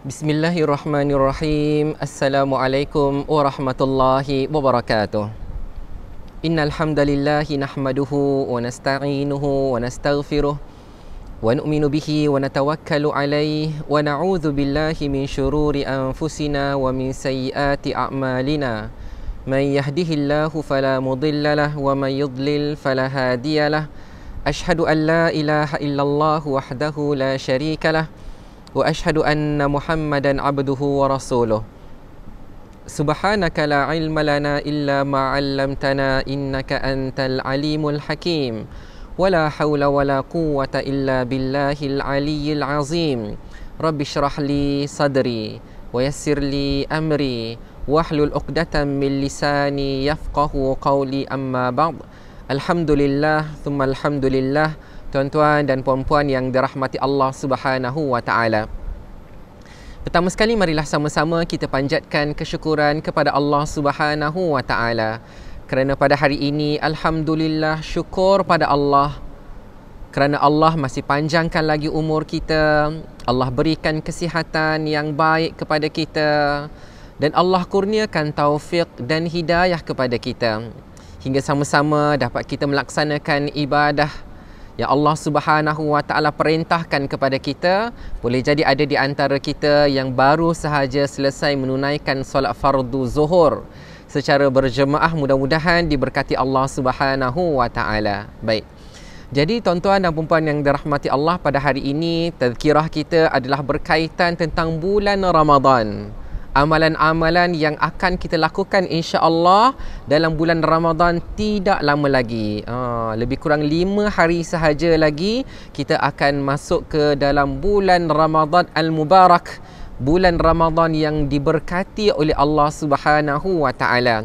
Bismillahirrahmanirrahim. Assalamualaikum warahmatullahi wabarakatuh. Innal hamdalillahi nahmaduhu wa nasta'inuhu wa nastaghfiruh wa nu'minu bihi wa natawakkalu alayhi wa na'udzu billahi min shururi anfusina wa min sayyiati a'malina. Man yahdihillahu fala mudilla lahu wa man yudlil fala hadiyalah. Ashhadu an la ilaha illallah wahdahu la syarika lah. Wa ashhadu anna Muhammadan abduhu wa rasuluh. Subhanaka la ilma lana illa ma 'allamtana innaka antal alimul hakim. Wala hawla wala quwwata illa billahil aliyyil azim. Rabbi shrah li sadri wa yassir li amri wahlul 'uqdatam min lisani yafqahu qawli, amma ba'd. Alhamdulillah thumma alhamdulillah. Tuan-tuan dan puan-puan yang dirahmati Allah Subhanahu wa taala. Pertama sekali marilah sama-sama kita panjatkan kesyukuran kepada Allah Subhanahu wa taala. Kerana pada hari ini alhamdulillah, syukur pada Allah kerana Allah masih panjangkan lagi umur kita. Allah berikan kesihatan yang baik kepada kita dan Allah kurniakan taufik dan hidayah kepada kita hingga sama-sama dapat kita melaksanakan ibadah yang Allah Subhanahu wa taala perintahkan kepada kita. Boleh jadi ada di antara kita yang baru sahaja selesai menunaikan solat fardu zuhur secara berjemaah. Mudah-mudahan diberkati Allah Subhanahu wa taala. Baik. Jadi tuan-tuan dan puan-puan yang dirahmati Allah, pada hari ini tazkirah kita adalah berkaitan tentang bulan Ramadan. Amalan-amalan yang akan kita lakukan insya-Allah dalam bulan Ramadan tidak lama lagi. Lebih kurang 5 hari sahaja lagi kita akan masuk ke dalam bulan Ramadan Al-Mubarak, bulan Ramadan yang diberkati oleh Allah Subhanahu wa taala.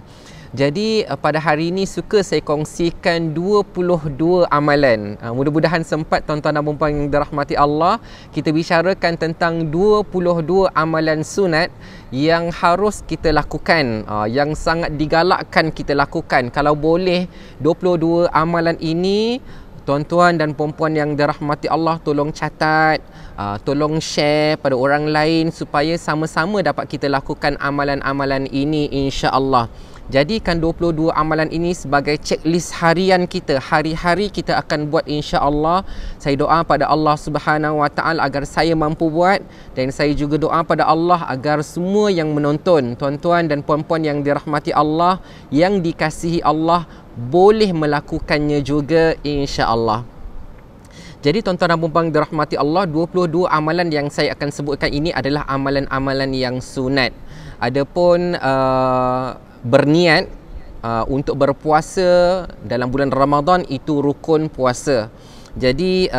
Jadi pada hari ini suka saya kongsikan 22 amalan. Mudah-mudahan sempat tuan-tuan dan puan-puan yang dirahmati Allah, kita bicarakan tentang 22 amalan sunat yang harus kita lakukan, yang sangat digalakkan kita lakukan. Kalau boleh 22 amalan ini, tuan-tuan dan puan-puan yang dirahmati Allah, tolong catat, tolong share pada orang lain supaya sama-sama dapat kita lakukan amalan-amalan ini insya-Allah. Jadikan 22 amalan ini sebagai checklist harian kita. Hari-hari kita akan buat insya-Allah. Saya doa pada Allah Subhanahu wa taala agar saya mampu buat, dan saya juga doa pada Allah agar semua yang menonton, tuan-tuan dan puan-puan yang dirahmati Allah, yang dikasihi Allah, boleh melakukannya juga insya-Allah. Jadi tuan-tuan dan puan-puan dirahmati Allah, 22 amalan yang saya akan sebutkan ini adalah amalan-amalan yang sunat. Adapun berniat untuk berpuasa dalam bulan Ramadan itu rukun puasa. Jadi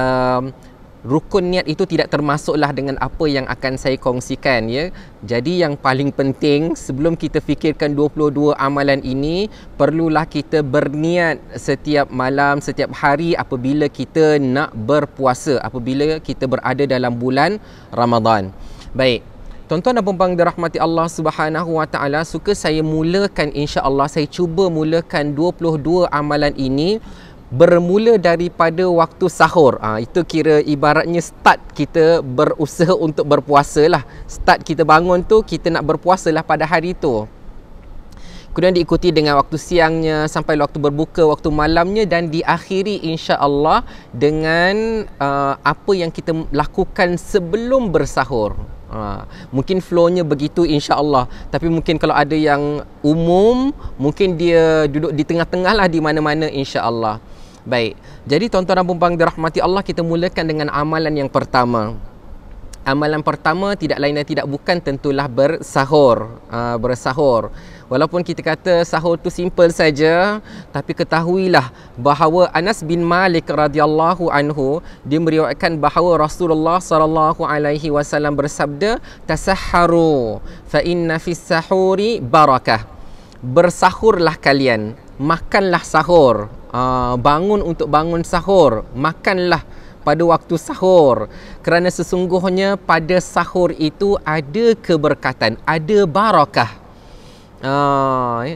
rukun niat itu tidak termasuklah dengan apa yang akan saya kongsikan, ya. Jadi yang paling penting sebelum kita fikirkan 22 amalan ini, perlulah kita berniat setiap malam, setiap hari apabila kita nak berpuasa, apabila kita berada dalam bulan Ramadan. Baik. Tuan-tuan dan puan-puan dirahmati Allah Subhanahu wa taala, suka saya mulakan insya-Allah, saya cuba mulakan 22 amalan ini bermula daripada waktu sahur. Itu kira ibaratnya start kita berusaha untuk berpuasa lah. Start kita bangun tu, kita nak berpuasa lah pada hari tu. Kemudian diikuti dengan waktu siangnya sampai waktu berbuka, waktu malamnya, dan diakhiri insya-Allah dengan apa yang kita lakukan sebelum bersahur. Mungkin flownya begitu insya-Allah. Tapi mungkin kalau ada yang umum, mungkin dia duduk di tengah-tengah lah, di mana-mana insya-Allah. Baik. Jadi tuan-tuan dan puan-puan dirahmati Allah, kita mulakan dengan amalan yang pertama. Amalan pertama tidak lain dan tidak bukan tentulah bersahur. Bersahur. Walaupun kita kata sahur tu simple saja, tapi ketahuilah bahawa Anas bin Malik radhiyallahu anhu, dia meriwayatkan bahawa Rasulullah sallallahu alaihi wasallam bersabda, "Tasahharu fa inna fis sahuri barakah." Bersahurlah kalian, makanlah sahur. Bangun untuk bangun sahur, makanlah pada waktu sahur, kerana sesungguhnya pada sahur itu ada keberkatan, ada barakah.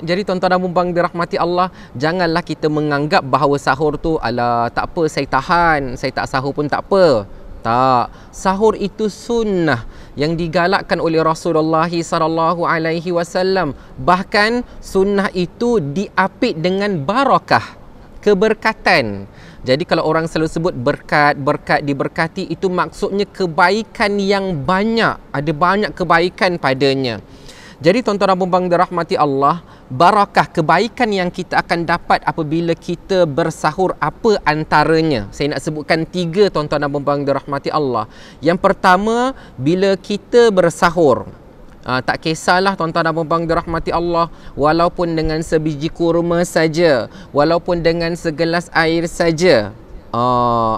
Jadi tuan-tuan dan puan-puan dirahmati Allah, janganlah kita menganggap bahawa sahur tu, alah tak apa, saya tahan, saya tak sahur pun tak apa. Tak, sahur itu sunnah yang digalakkan oleh Rasulullah sallallahu alaihi wasallam. Bahkan sunnah itu diapit dengan barakah, keberkatan. Jadi kalau orang selalu sebut berkat diberkati, itu maksudnya kebaikan yang banyak, ada banyak kebaikan padanya. Jadi tuan-tuan dan puan-puan dirahmati Allah, barakah kebaikan yang kita akan dapat apabila kita bersahur apa antaranya. Saya nak sebutkan 3 tuan-tuan dan puan-puan dirahmati Allah. Yang pertama, bila kita bersahur, tak kisahlah tuan-tuan dan puan-puan dirahmati Allah, walaupun dengan sebiji kurma saja, walaupun dengan segelas air saja,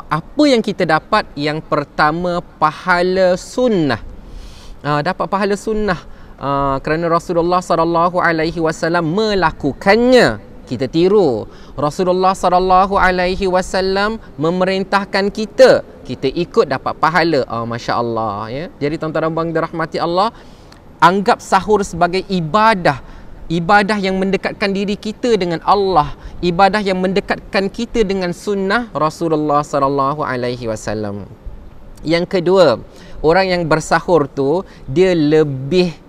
apa yang kita dapat? Yang pertama, pahala sunnah. Dapat pahala sunnah. Kerana Rasulullah sallallahu alaihi wasallam melakukannya, kita tiru. Rasulullah sallallahu alaihi wasallam memerintahkan kita ikut dapat pahala. Masya-Allah ya. Jadi tuan-tuan dan puan dirahmati Allah, anggap sahur sebagai ibadah yang mendekatkan diri kita dengan Allah, ibadah yang mendekatkan kita dengan sunnah Rasulullah sallallahu alaihi wasallam. Yang kedua, orang yang bersahur tu dia lebih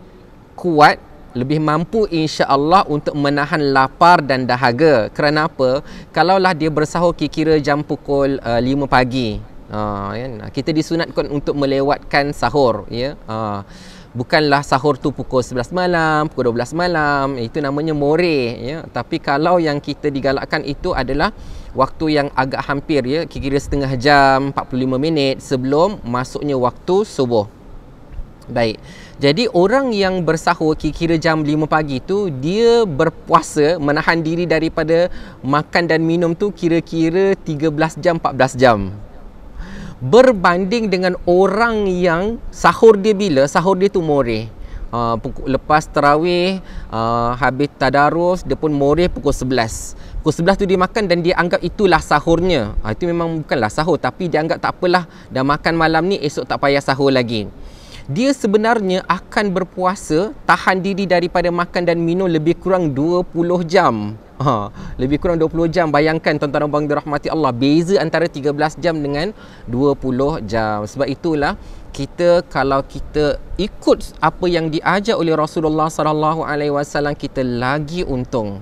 kuat, lebih mampu insya-Allah untuk menahan lapar dan dahaga. Kerana apa? Kalaulah dia bersahur kira-kira jam pukul 5 pagi, kita disunatkan untuk melewatkan sahur, ya. Bukanlah sahur tu pukul 11 malam, pukul 12 malam, itu namanya moreh, ya. Tapi kalau yang kita digalakkan itu adalah waktu yang agak hampir, ya, kira-kira setengah jam, 45 minit sebelum masuknya waktu subuh. Baik. Jadi orang yang bersahur kira-kira jam 5 pagi tu, dia berpuasa, menahan diri daripada makan dan minum tu kira-kira 13 jam, 14 jam. Berbanding dengan orang yang sahur dia bila? Sahur dia tu moreh. Lepas tarawih, habis tadarus, dia pun moreh pukul 11. Pukul 11 tu dia makan dan dia anggap itulah sahurnya. Itu memang bukanlah sahur, tapi dia anggap tak apalah, dah makan malam ni, esok tak payah sahur lagi. Dia sebenarnya akan berpuasa, tahan diri daripada makan dan minum lebih kurang 20 jam. Lebih kurang 20 jam. Bayangkan tuan-tuan dan puan dirahmati Allah, beza antara 13 jam dengan 20 jam. Sebab itulah kalau kita ikut apa yang diajar oleh Rasulullah sallallahu alaihi wasallam, kita lagi untung.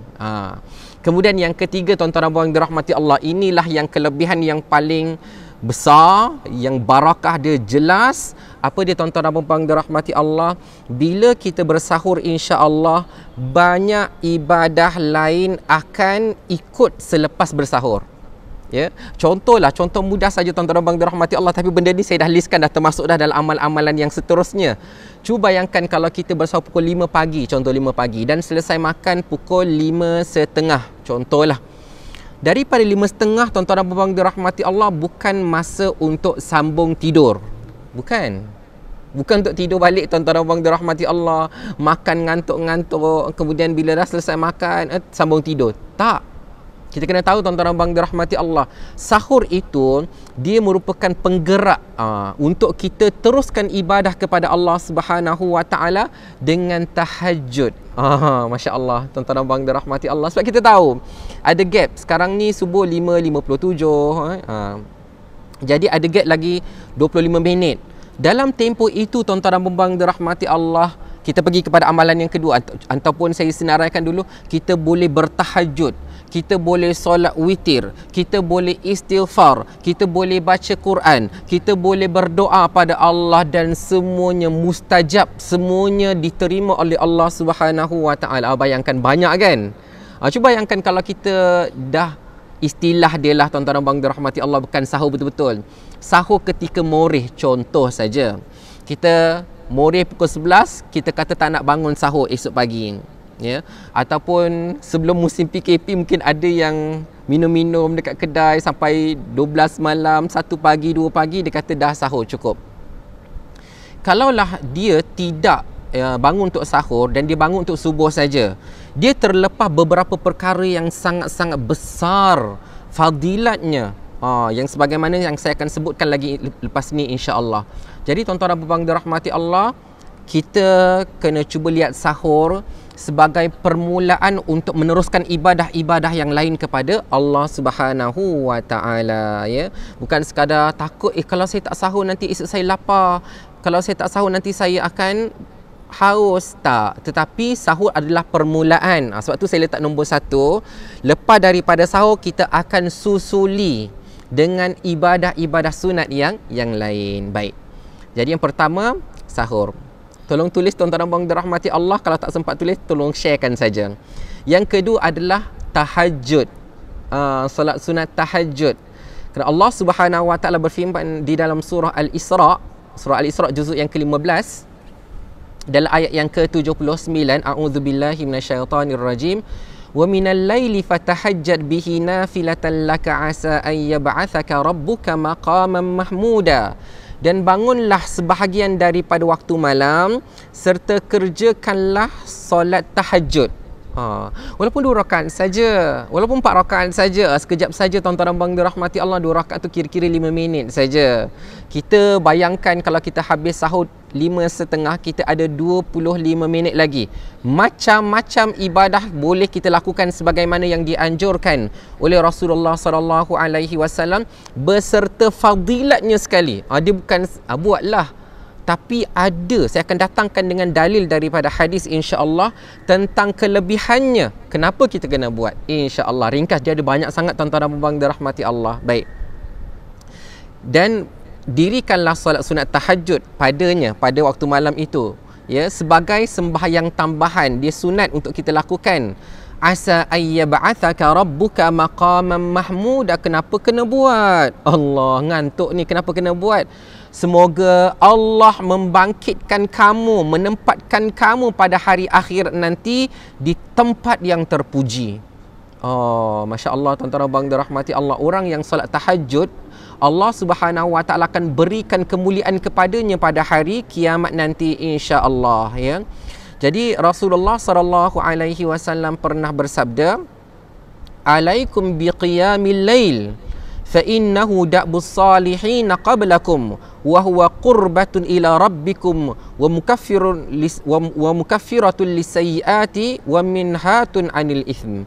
Kemudian yang ketiga tuan-tuan dan puan dirahmati Allah, inilah yang kelebihan yang paling besar, yang barakah dia jelas. Apa dia tuan-tuan dan puan dirahmati Allah? Bila kita bersahur, insya-Allah banyak ibadah lain akan ikut selepas bersahur. Ya, contohlah, contoh mudah saja tuan-tuan dan puan dirahmati Allah, tapi benda ni saya dah listkan, dah termasuk dah dalam amal-amalan yang seterusnya. Cuba bayangkan kalau kita bersahur pukul 5 pagi, contoh 5 pagi, dan selesai makan pukul 5.30, contohlah. Daripada 5.30, tuan-tuan dan puan dirahmati Allah, bukan masa untuk sambung tidur. Bukan untuk tidur balik tuan-tuan dan puan dirahmati Allah, makan ngantuk-ngantuk, kemudian bila dah selesai makan sambung tidur. Tak. Kita kena tahu tuan-tuan dan puan dirahmati Allah, sahur itu dia merupakan penggerak untuk kita teruskan ibadah kepada Allah Subhanahu wa taala dengan tahajud. Masya-Allah tuan-tuan dan puan dirahmati Allah. Sebab kita tahu ada gap. Sekarang ni subuh 5.57. Jadi ada gap lagi 25 minit. Dalam tempoh itu tuan-tuan dan puan dirahmati Allah, kita pergi kepada amalan yang kedua, ataupun saya senaraikan dulu, kita boleh bertahajud, kita boleh solat witir, kita boleh istighfar, kita boleh baca Quran, kita boleh berdoa pada Allah, dan semuanya mustajab, semuanya diterima oleh Allah Subhanahu wa taala. Bayangkan banyak kan? Cuba bayangkan kalau kita dah, istilah dia lah tuan-tuan dan puan dirahmati Allah, bukan sahur betul-betul, sahur ketika moreh contoh saja. Kita moreh pukul 11, kita kata tak nak bangun sahur esok pagi, ya. Ataupun sebelum musim PKP mungkin ada yang minum-minum dekat kedai sampai 12 malam, 1 pagi, 2 pagi, dia kata dah sahur cukup. Kalaulah dia tidak bangun untuk sahur dan dia bangun untuk subuh saja, dia terlepas beberapa perkara yang sangat-sangat besar fadilatnya, yang sebagaimana yang saya akan sebutkan lagi lepas ni insya-Allah. Jadi tuan-tuan dan puan dirahmati Allah, kita kena cuba lihat sahur sebagai permulaan untuk meneruskan ibadah-ibadah yang lain kepada Allah Subhanahu wa taala, ya. Bukan sekadar takut kalau saya tak sahur nanti esok saya lapar, kalau saya tak sahur nanti saya akan haus, tak. Tetapi sahur adalah permulaan. Sebab tu saya letak nombor 1. Lepas daripada sahur kita akan susuli dengan ibadah-ibadah sunat yang lain. Baik. Jadi yang pertama sahur. Tolong tulis tuan-tuan dan puan dirahmati Allah. Kalau tak sempat tulis, tolong sharekan saja. Yang kedua adalah tahajud. Solat sunat tahajud. Kerana Allah Subhanahu wa taala berfirman di dalam surah Al-Isra, surah Al-Isra juzuk yang ke-15, dalam ayat yang ke-79, a'udzubillahi minasyaitonirrajim, wa minal laili fatahajjad bihi nafilatan laka asa an yab'atsaka rabbuka maqaman mahmuda. Dan bangunlah sebahagian daripada waktu malam serta kerjakanlah solat tahajud. Walaupun 2 rakaat saja, walaupun 4 rakaat saja, sekejap saja tuan-tuan dan puan dirahmati Allah, 2 rakaat tu kira-kira 5 minit saja. Kita bayangkan kalau kita habis sahur 5.30, kita ada 25 minit lagi. Macam-macam ibadah boleh kita lakukan sebagaimana yang dianjurkan oleh Rasulullah sallallahu alaihi wasallam beserta fadilatnya sekali. Dia bukan buatlah, tapi ada, saya akan datangkan dengan dalil daripada hadis insya-Allah tentang kelebihannya. Kenapa kita kena buat? Insya-Allah ringkas, dia ada banyak sangat tuan-tuan dan puan dirahmati Allah. Baik. Dan dirikanlah solat sunat tahajud padanya pada waktu malam itu, ya, sebagai sembahyang tambahan. Dia sunat untuk kita lakukan. Asa ayyab'atsaka rabbuka maqaman mahmuda. Kenapa kena buat? Allah, ngantuk ni, kenapa kena buat? Semoga Allah membangkitkan kamu, menempatkan kamu pada hari akhir nanti di tempat yang terpuji. Masya Allah tuan-tuan dan puan dirahmati Allah. Orang yang solat tahajud, Allah Subhanahu wa taala akan berikan kemuliaan kepadanya pada hari kiamat nanti insya-Allah, ya. Jadi Rasulullah sallallahu alaihi wasallam pernah bersabda, "Alaikum biqiyamil lail fa innahu da'bus salihin qablakum wa huwa qurbatun ila rabbikum wa mukaffiratun lisayyiati wa minhatun 'anil itsm."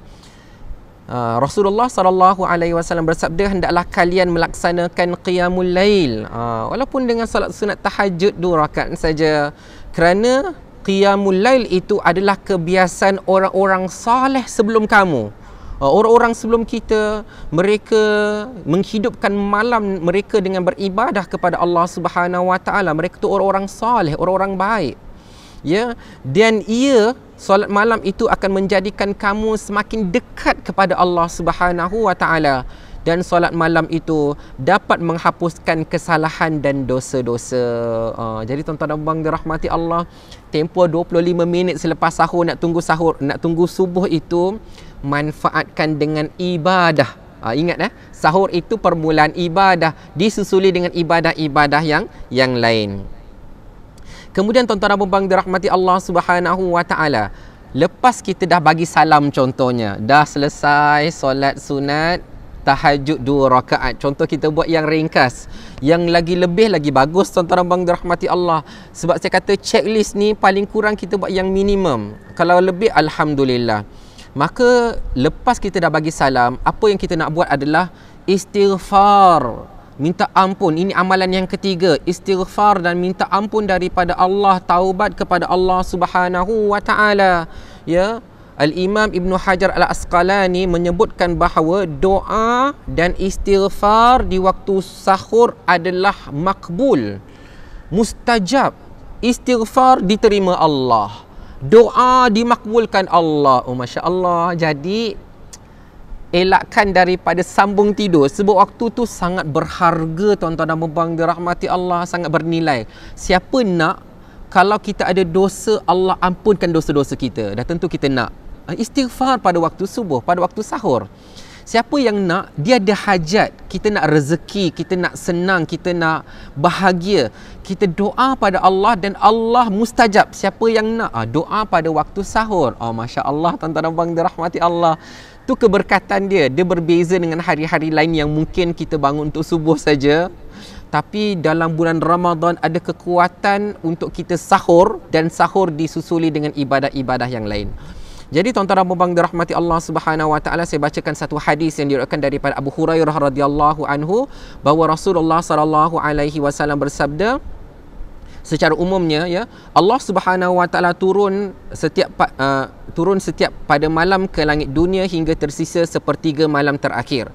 Rasulullah sallallahu alaihi wasallam bersabda, hendaklah kalian melaksanakan qiyamul lail, walaupun dengan salat sunat tahajud 2 rakaat saja, kerana qiyamul lail itu adalah kebiasaan orang-orang saleh sebelum kamu. Orang-orang sebelum kita, mereka menghidupkan malam mereka dengan beribadah kepada Allah Subhanahu wa taala. Mereka tu orang-orang saleh, orang-orang baik. Ya, dan solat malam itu akan menjadikan kamu semakin dekat kepada Allah Subhanahu wa taala, dan solat malam itu dapat menghapuskan kesalahan dan dosa-dosa. Jadi tuan-tuan dan puan dirahmati Allah, tempoh 25 minit selepas sahur, nak tunggu subuh itu, manfaatkan dengan ibadah. Ingat, sahur itu permulaan ibadah, disusuli dengan ibadah-ibadah yang lain. Kemudian tuan-tuan dan puan dirahmati Allah Subhanahu wa taala, lepas kita dah bagi salam, contohnya dah selesai solat sunat tahajud 2 rakaat, contoh kita buat yang ringkas, yang lagi lebih lagi bagus tuan-tuan dan puan dirahmati Allah. Sebab saya kata checklist ni paling kurang kita buat yang minimum, kalau lebih alhamdulillah. Maka lepas kita dah bagi salam, apa yang kita nak buat adalah istighfar, minta ampun. Ini amalan yang ketiga, istighfar dan minta ampun daripada Allah, taubat kepada Allah Subhanahu wa taala, ya. Al-Imam Ibn Hajar Al-Asqalani menyebutkan bahawa doa dan istighfar di waktu sahur adalah makbul, mustajab. Istighfar diterima Allah, doa dimakbulkan Allah. Masya Allah. Jadi elakkan daripada sambung tidur, sebab waktu tu sangat berharga tuan-tuan dan puan dirahmati Allah, sangat bernilai. Siapa nak kalau kita ada dosa, Allah ampunkan dosa-dosa kita? Dah tentu kita nak istighfar pada waktu subuh, pada waktu sahur. Siapa yang nak, dia ada hajat, kita nak rezeki, kita nak senang, kita nak bahagia, kita doa pada Allah dan Allah mustajab. Siapa yang nak doa pada waktu sahur, Masya Allah tuan-tuan dan puan dirahmati Allah, tu keberkatan dia berbeza dengan hari-hari lain yang mungkin kita bangun untuk subuh saja, tapi dalam bulan Ramadan ada kekuatan untuk kita sahur, dan sahur disusuli dengan ibadah-ibadah yang lain. Jadi tuan-tuan dan puan-puan dirahmati Allah Subhanahu wa taala, saya bacakan satu hadis yang diriwayatkan daripada Abu Hurairah radhiyallahu anhu bahawa Rasulullah sallallahu alaihi wasallam bersabda, secara umumnya ya, Allah Subhanahu wa taala turun setiap pada malam ke langit dunia hingga tersisa sepertiga malam terakhir.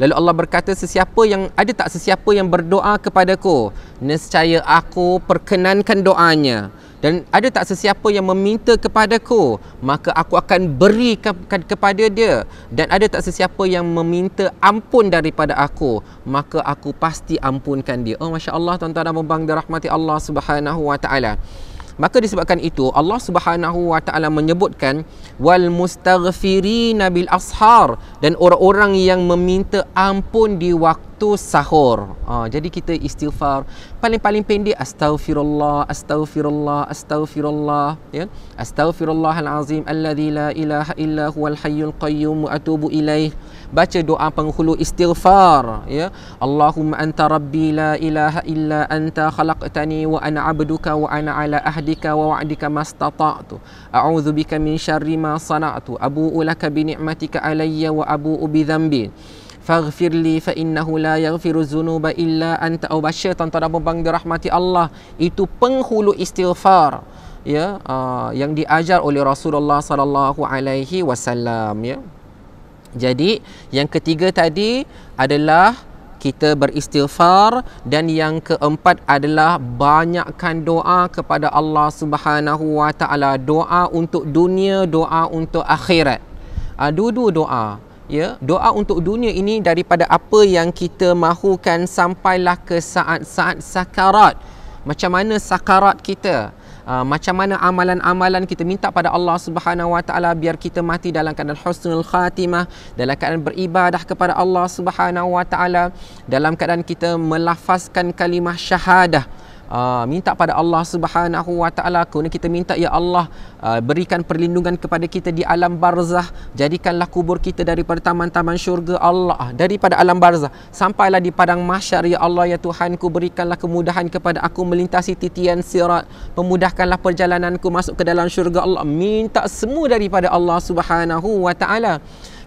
Lalu Allah berkata, sesiapa yang berdoa kepadaku, nescaya aku perkenankan doanya. Dan ada tak sesiapa yang meminta kepadaku, maka aku akan berikan kepada dia. Dan ada tak sesiapa yang meminta ampun daripada aku, maka aku pasti ampunkan dia. Oh, Masya Allah, tuan-tuan dan puan-puan dirahmati Allah Subhanahu wa taala. Maka disebabkan itu Allah Subhanahu wa taala menyebutkan wal mustaghfirina bil ashar, dan orang-orang yang meminta ampun di waktu sahur. Jadi kita istighfar paling pendek, astaghfirullah, astaghfirullah, astaghfirullah, ya. Astaghfirullahal azim alladzi la ilaha illa huwal hayyul qayyum wa atubu ilaih. Baca doa penghulu istighfar, ya. Allahumma anta rabbi la ilaha illa anta khalaqtani wa ana abduka wa ana ala ahdika wa wa'dika mastata'tu. A'udzu bika min syarri ma sana'tu. Abu'u laka bi ni'matika alayya wa abu'u bi dhanbi. Faghfir li fa innahu la yaghfiru dzunuba illa anta. Baca tuan-tuan dan puan-puan dirahmati Allah, itu penghulu istighfar, ya, yang diajar oleh Rasulullah sallallahu alaihi wasallam, ya. Jadi yang ketiga tadi adalah kita beristighfar, dan yang keempat adalah banyakkan doa kepada Allah Subhanahu wa taala, doa untuk dunia, doa untuk akhirat. Dua-dua doa, ya. Doa untuk dunia ini daripada apa yang kita mahukan sampailah ke saat-saat sakarat. Macam mana sakarat kita, macam mana amalan-amalan kita minta pada Allah Subhanahu wa taala biar kita mati dalam keadaan husnul khatimah, dalam keadaan beribadah kepada Allah Subhanahu wa taala, dalam keadaan kita melafazkan kalimah syahadah. Minta pada Allah Subhanahu wa taala, kemudian kita minta, ya Allah, berikan perlindungan kepada kita di alam barzah, jadikanlah kubur kita daripada taman-taman syurga Allah, daripada alam barzah sampailah di padang mahsyar, ya Allah, ya Tuhanku, berikanlah kemudahan kepada aku melintasi titian sirat, pemudahkanlah perjalananku masuk ke dalam syurga Allah. Minta semua daripada Allah Subhanahu wa taala.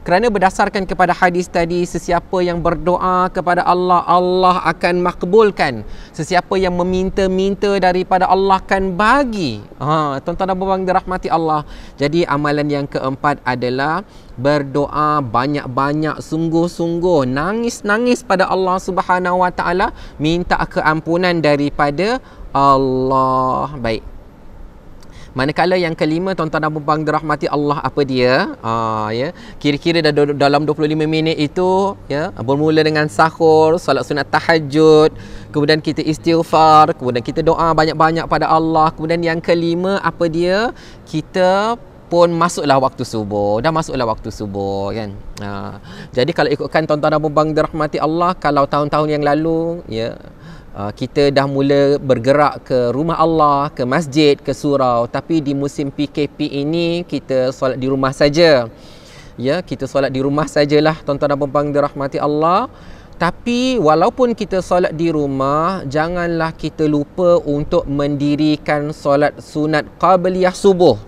Kerana berdasarkan kepada hadis tadi, sesiapa yang berdoa kepada Allah, Allah akan makbulkan. Sesiapa yang meminta-minta daripada Allah akan bagi. Tuan-tuan dan puan-puan dirahmati Allah. Jadi amalan yang keempat adalah berdoa banyak-banyak, sungguh-sungguh, nangis-nangis pada Allah Subhanahu wa taala, minta keampunan daripada Allah. Baik. Manakala yang kelima, tuan-tuan dan puan-puan dirahmati Allah, apa dia? Ya, kira-kira dalam 25 minit itu, ya, bermula dengan sahur, solat sunat tahajud, kemudian kita istighfar, kemudian kita doa banyak-banyak pada Allah. Kemudian yang kelima, apa dia? Kita pun masuklah waktu subuh. Dah masuklah waktu subuh, kan. Jadi kalau ikutkan tuan-tuan dan puan-puan dirahmati Allah, kalau tahun-tahun yang lalu, ya, kita dah mula bergerak ke rumah Allah, ke masjid, ke surau. Tapi di musim PKP ini kita solat di rumah saja. Ya, kita solat di rumah sajalah, tuan-tuan dan puan-puan dirahmati Allah. Tapi walaupun kita solat di rumah, janganlah kita lupa untuk mendirikan solat sunat qabliyah subuh.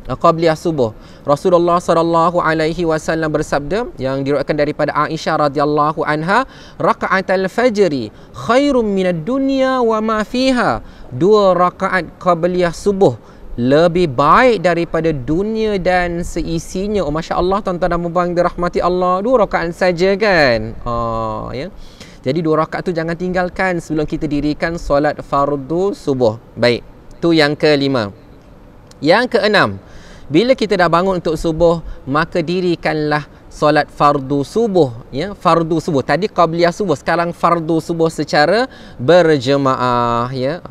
Qabliyah subuh. Rasulullah sallallahu alaihi wasallam bersabda, yang diriwayatkan daripada Aisyah radhiyallahu anha, raka'atul fajri khairum minad dunya wa ma fiha. 2 rakaat qabliyah subuh lebih baik daripada dunia dan seisinya. Oh, masya-Allah, tuan-tuan dan puan-puan dirahmati Allah, 2 rakaat saja, kan. Ya. Jadi 2 rakaat tu jangan tinggalkan sebelum kita dirikan solat fardu subuh. Baik. Tu yang kelima. Yang keenam, bila kita dah bangun untuk subuh, maka dirikanlah solat fardu subuh, ya. Fardu subuh tadi qabliyah subuh, sekarang fardu subuh secara berjemaah, ya.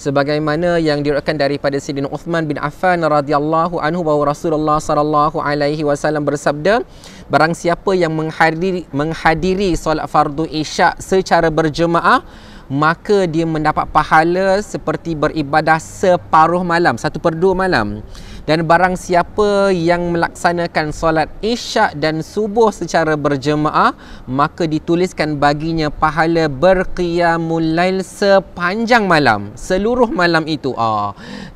Sebagaimana yang diriwayatkan daripada Sayyidina Uthman bin Affan radhiyallahu anhu bahawa Rasulullah sallallahu alaihi wasallam bersabda, barang siapa yang menghadiri solat fardu isyak secara berjemaah, maka dia mendapat pahala seperti beribadah separuh malam, 1/2 malam. Dan barang siapa yang melaksanakan solat isyak dan subuh secara berjemaah, maka dituliskan baginya pahala berqiyamul lail sepanjang malam, seluruh malam itu.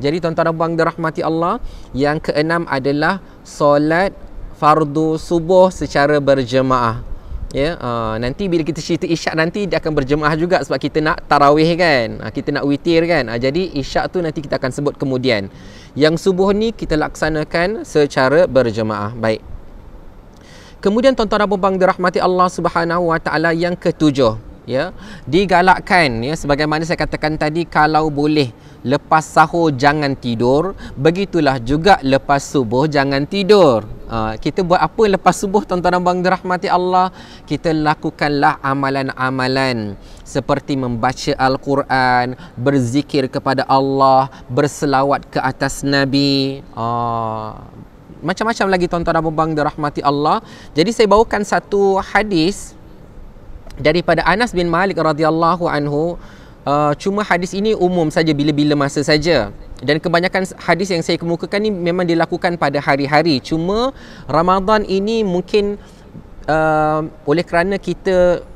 Jadi tuan-tuan dan puan dirahmati Allah, yang keenam adalah solat fardu subuh secara berjemaah. Ya, nanti bila kita cerita isyak nanti dia akan berjemaah juga sebab kita nak tarawih kan, kita nak witir kan. Jadi isyak tu nanti kita akan sebut kemudian. Yang subuh ni kita laksanakan secara berjemaah. Baik. Kemudian tuan-tuan dan puan dirahmati Allah Subhanahu Wa Taala, yang ketujuh, ya, digalakkan, ya, sebagaimana saya katakan tadi, kalau boleh lepas sahur jangan tidur, begitulah juga lepas subuh jangan tidur. Kita buat apa lepas subuh tuan-tuan dan puan dirahmati Allah? Kita lakukanlah amalan-amalan seperti membaca Al-Quran, berzikir kepada Allah, berselawat ke atas Nabi, macam-macam lagi tuan-tuan dan puan dirahmati Allah. Jadi saya bawakan satu hadis daripada Anas bin Malik radhiyallahu anhu. Cuma hadis ini umum saja, bila-bila masa saja, dan kebanyakan hadis yang saya kemukakan ni memang dilakukan pada hari-hari. Cuma Ramadan ini mungkin oleh kerana kita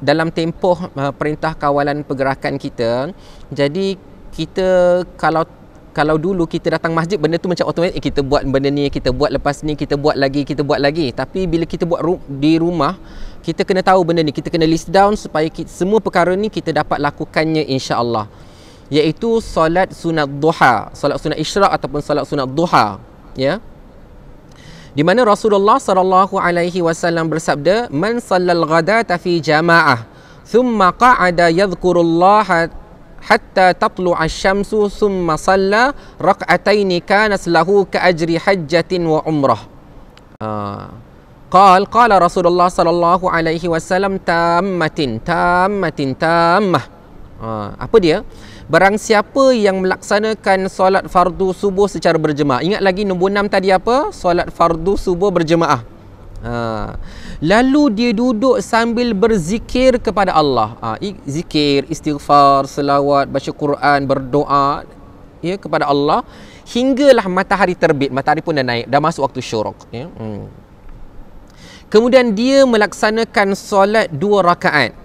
dalam tempoh perintah kawalan pergerakan kita, jadi kita kalau dulu kita datang masjid, benda tu macam automatik, kita buat benda ni, kita buat lepas ni, kita buat lagi. Tapi bila kita buat di rumah, kita kena tahu benda ni, kita kena list down supaya semua perkara ni kita dapat lakukannya insya-Allah. Iaitu solat sunat duha, solat sunat isyraq ataupun solat sunat duha, ya. Di mana Rasulullah sallallahu alaihi wasallam bersabda, "Man shallal ghadata fi jama'ah, thumma qa'ada yadhkurullaha hatta tatlu'a asy-syamsu, thumma shalla rak'ataini kanas lahu ka ajri hajjatin wa umrah." Qala Rasulullah sallallahu alaihi wasallam, tammatin. Apa dia? Barang siapa yang melaksanakan solat fardu subuh secara berjemaah. Ingat lagi nombor 6 tadi apa? Solat fardu subuh berjemaah. Lalu dia duduk sambil berzikir kepada Allah. Zikir, istighfar, selawat, baca Quran, berdoa, ya, kepada Allah hinggalah matahari terbit. Matahari pun dah naik, dah masuk waktu syuruk, ya. Kemudian dia melaksanakan solat 2 rakaat.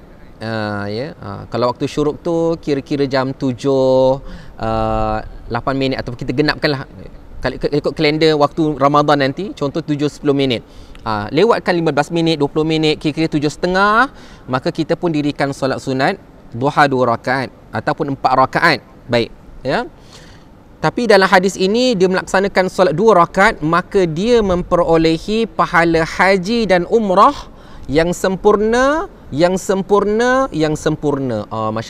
Kalau waktu syuruk tu kira-kira jam 7 8 minit, ataupun kita genapkanlah kalau ikut kalender waktu Ramadan nanti, contoh 7-10 minit. Lewatkan 15 minit, 20 minit, kira-kira 7.30, maka kita pun dirikan solat sunat duha 2 rakaat ataupun 4 rakaat. Baik, ya. Tapi dalam hadis ini dia melaksanakan solat 2 rakaat, maka dia memperolehi pahala haji dan umrah yang sempurna. Masya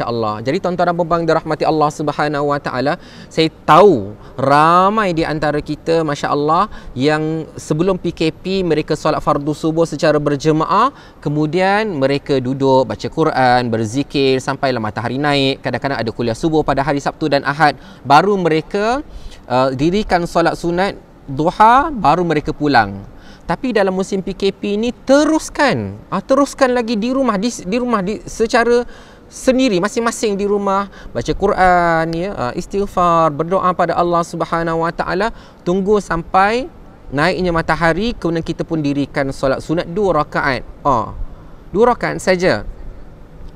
Allah. Jadi tuan-tuan dan puan dirahmati Allah Subhanahu Wa Taala, saya tahu ramai di antara kita, Masya Allah, yang sebelum PKP mereka solat fardu subuh secara berjemaah, kemudian mereka duduk baca Quran, berzikir sampailah matahari naik. Kadang-kadang ada kuliah subuh pada hari Sabtu dan Ahad, baru mereka dirikan solat sunat duha, baru mereka pulang. Tapi dalam musim PKP ni teruskan lagi di rumah, secara sendiri, masing-masing di rumah, baca Quran, ya, istighfar, berdoa pada Allah Subhanahu Wa Taala, tunggu sampai naiknya matahari, kemudian kita pun dirikan solat sunat 2 rakaat. 2 rakaat saja.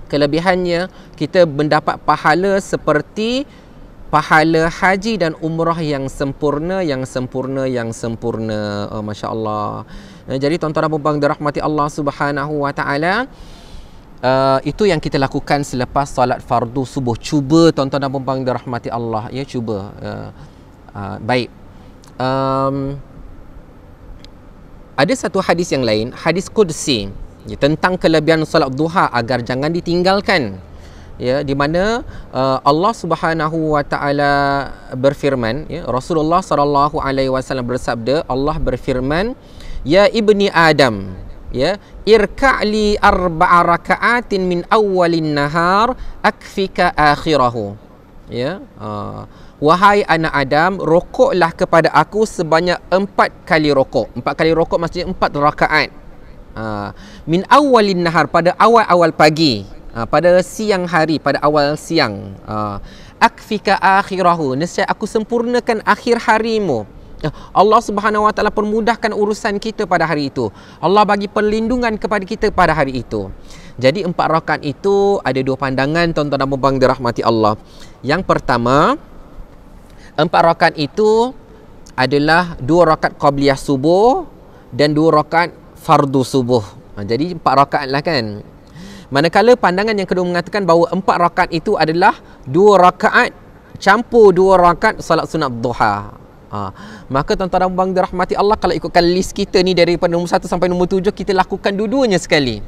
Kelebihannya kita mendapat pahala seperti pahala haji dan umrah yang sempurna. Masya Allah. Jadi tuan-tuan dan puan dirahmati Allah Subhanahu Wa Taala, itu yang kita lakukan selepas solat fardu subuh. Cuba tuan-tuan dan puan dirahmati Allah, ya, cuba. Baik. Ada satu hadis yang lain, hadis qudsi, ya, tentang kelebihan solat duha agar jangan ditinggalkan. Ya, di mana Allah Subhanahu Wa Taala berfirman, ya, Rasulullah sallallahu alaihi wasallam bersabda, Allah berfirman, "Ya ibni Adam, ya, irka'li 4 raka'atin min awwalin nahar akfika akhirahu." Ya, wahai anak Adam, rokoklah kepada aku sebanyak 4 kali rokok. 4 kali rokok maksudnya 4 rakaat. Min awwalin nahar, pada awal-awal pagi. Pada siang hari, pada awal siang. Akfika akhirahu, nescaya aku sempurnakan akhir harimu. Allah Subhanahu Wa Taala permudahkan urusan kita pada hari itu. Allah bagi perlindungan kepada kita pada hari itu. Jadi 4 rakaat itu ada 2 pandangan tuan-tuan dan puan-puan dirahmati Allah. Yang pertama, 4 rakaat itu adalah 2 rakaat qabliyah subuh dan 2 rakaat fardu subuh. Jadi 4 rakaat lah kan. Manakala pandangan yang kedua mengatakan bahawa 4 rakaat itu adalah 2 rakaat campur 2 rakaat salat sunat duha. Maka tuan-tuan dan puan dirahmati Allah, kalau ikutkan list kita ni daripada nombor 1 sampai nombor 7, kita lakukan dua-duanya sekali.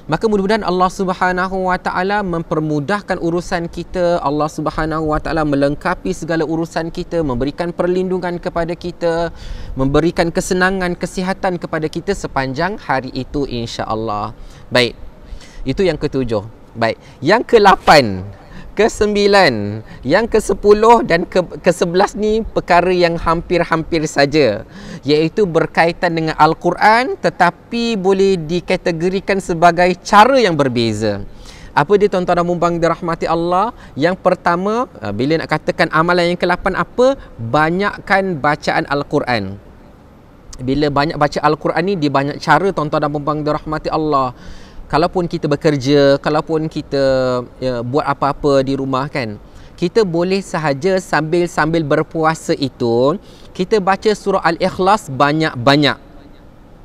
Maka mudah-mudahan Allah Subhanahu Wa Taala mempermudahkan urusan kita. Allah Subhanahu Wa Taala melengkapi segala urusan kita, memberikan perlindungan kepada kita, memberikan kesenangan, kesihatan kepada kita sepanjang hari itu, insya-Allah. Baik. Itu yang ke-7. Baik. Yang ke-8, ke-9, yang ke-10 dan ke-11 ni perkara yang hampir-hampir saja, iaitu berkaitan dengan Al-Quran tetapi boleh dikategorikan sebagai cara yang berbeza. Apa dia tuan-tuan dan puan-puan dirahmati Allah? Yang pertama, bila nak katakan amalan yang ke-8 apa? Banyakkan bacaan Al-Quran. Bila banyak baca Al-Quran ni, dia banyak cara tuan-tuan dan puan-puan dirahmati Allah. Kalaupun kita bekerja, kalaupun kita buat apa-apa di rumah kan, kita boleh sahaja sambil berpuasa itu, kita baca surah Al-Ikhlas banyak-banyak.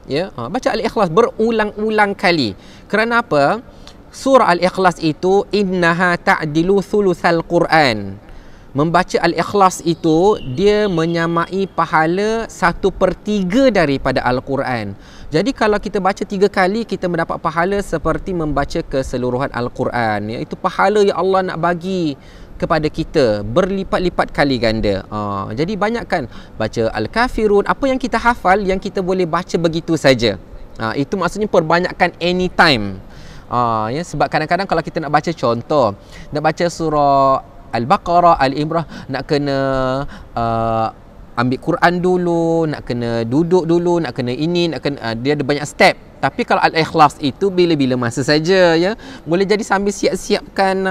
Ya, baca Al-Ikhlas berulang-ulang kali. Kerana apa? Surah Al-Ikhlas itu innaha ta'dilu thulutsal Quran. Membaca Al-Ikhlas itu dia menyamai pahala 1/3 daripada Al-Quran. Jadi kalau kita baca 3 kali, kita mendapat pahala seperti membaca keseluruhan Al-Quran. Itu pahala yang Allah nak bagi kepada kita berlipat-lipat kali ganda. Jadi banyakkan baca Al-Kafirun, apa yang kita hafal, yang kita boleh baca begitu saja. Itu maksudnya perbanyakkan anytime. Ya, sebab kadang-kadang kalau kita nak baca, contoh nak baca surah Al-Baqarah, Al-Imran, nak kena ambil Quran dulu, nak kena duduk dulu, nak kena ini, nak kena dia ada banyak step. Tapi kalau Al-Ikhlas itu bila-bila masa saja, ya. Boleh jadi sambil siap-siapkan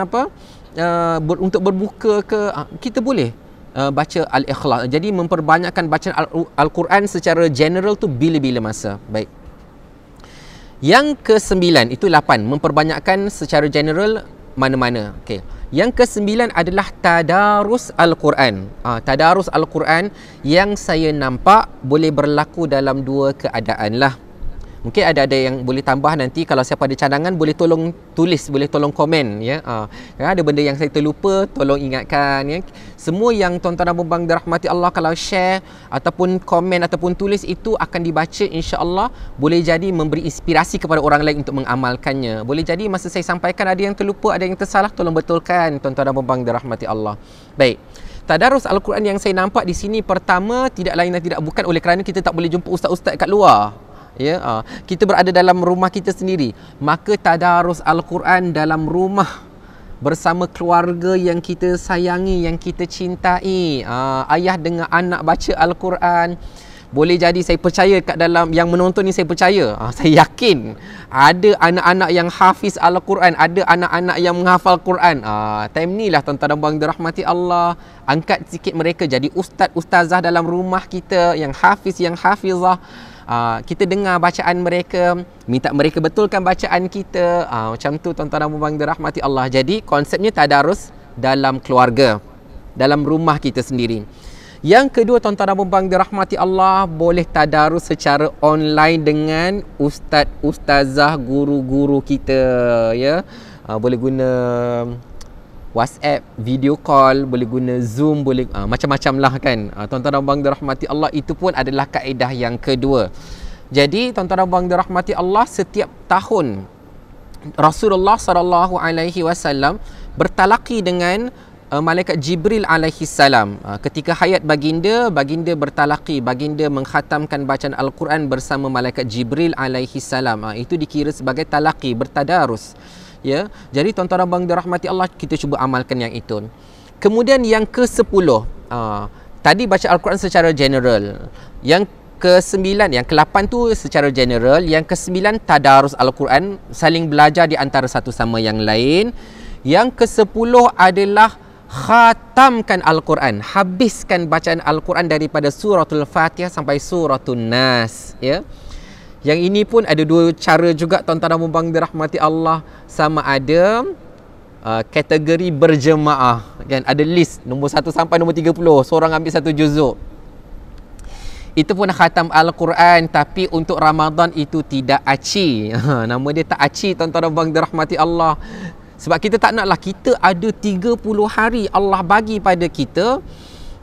untuk berbuka ke, kita boleh baca Al-Ikhlas. Jadi memperbanyakkan bacaan Al-Quran secara general tu bila-bila masa. Baik. Yang ke-9 itu 8, memperbanyakkan secara general mana-mana. Okey. Yang ke-9 adalah tadarus Al-Quran. Tadarus Al-Quran yang saya nampak boleh berlaku dalam 2 keadaan lah. Mungkin ada yang boleh tambah nanti. Kalau siapa ada cadangan, boleh tolong tulis, boleh tolong komen, ya. Ada benda yang saya terlupa, tolong ingatkan, ya. Semua yang tuan-tuan dan puan-puan dirahmati Allah, kalau share ataupun komen ataupun tulis, itu akan dibaca, insya-Allah. Boleh jadi memberi inspirasi kepada orang lain untuk mengamalkannya. Boleh jadi masa saya sampaikan ada yang terlupa, ada yang tersalah, tolong betulkan tuan-tuan dan puan-puan dirahmati Allah. Baik. Tadarus Al-Quran yang saya nampak di sini, pertama, tidak lain dan tidak bukan oleh kerana kita tak boleh jumpa ustaz-ustaz kat luar. Ya, kita berada dalam rumah kita sendiri, maka tadarus Al-Quran dalam rumah bersama keluarga yang kita sayangi, yang kita cintai. Ayah dengan anak baca Al-Quran. Boleh jadi, saya percaya kat dalam yang menonton ni, saya percaya, saya yakin ada anak-anak yang hafiz Al-Quran, ada anak-anak yang menghafal Quran. Time ni lah tuan-tuan dan puan dirahmati Allah, angkat sikit mereka jadi ustaz-ustazah dalam rumah kita yang hafiz, yang hafizah. Kita dengar bacaan mereka, minta mereka betulkan bacaan kita. Macam tu tuan-tuan dan puan dirahmati Allah. Jadi konsepnya tadarus dalam keluarga, dalam rumah kita sendiri. Yang kedua tuan-tuan dan puan dirahmati Allah, boleh tadarus secara online dengan ustaz-ustazah, guru-guru kita, ya. Boleh guna WhatsApp, video call, boleh guna Zoom, boleh macam-macam lah kan. Tuan-tuan dan puan dirahmati Allah, itu pun adalah kaedah yang kedua. Jadi tuan-tuan dan puan dirahmati Allah, setiap tahun Rasulullah SAW bertalaqi dengan malaikat Jibril alaihi salam. Ketika hayat baginda bertalaqi, baginda mengkhatamkan bacaan Al-Quran bersama malaikat Jibril alaihi salam. Itu dikira sebagai talaqi, bertadarus. Ya, jadi tuan-tuan dan puan dirahmati Allah, kita cuba amalkan yang itu. Kemudian yang ke-10, tadi baca Al-Quran secara general. Yang ke-9, yang ke-8 tu secara general. Yang ke-9 tadarus Al-Quran, saling belajar di antara satu sama yang lain. Yang ke-10 adalah khatamkan Al-Quran, habiskan bacaan Al-Quran daripada suratul Fatihah sampai suratul Nas, ya. Yang ini pun ada dua cara juga tuan-tuan dan puan-puan dirahmati Allah. Sama ada kategori berjemaah, kan, ada list nombor 1 sampai nombor 30, seorang ambil satu juzuk. Itu pun khatam Al-Quran, tapi untuk Ramadan itu tidak aci. Nama dia tak aci, tuan-tuan dan puan dirahmati Allah. Sebab kita tak naklah kita ada 30 hari Allah bagi pada kita,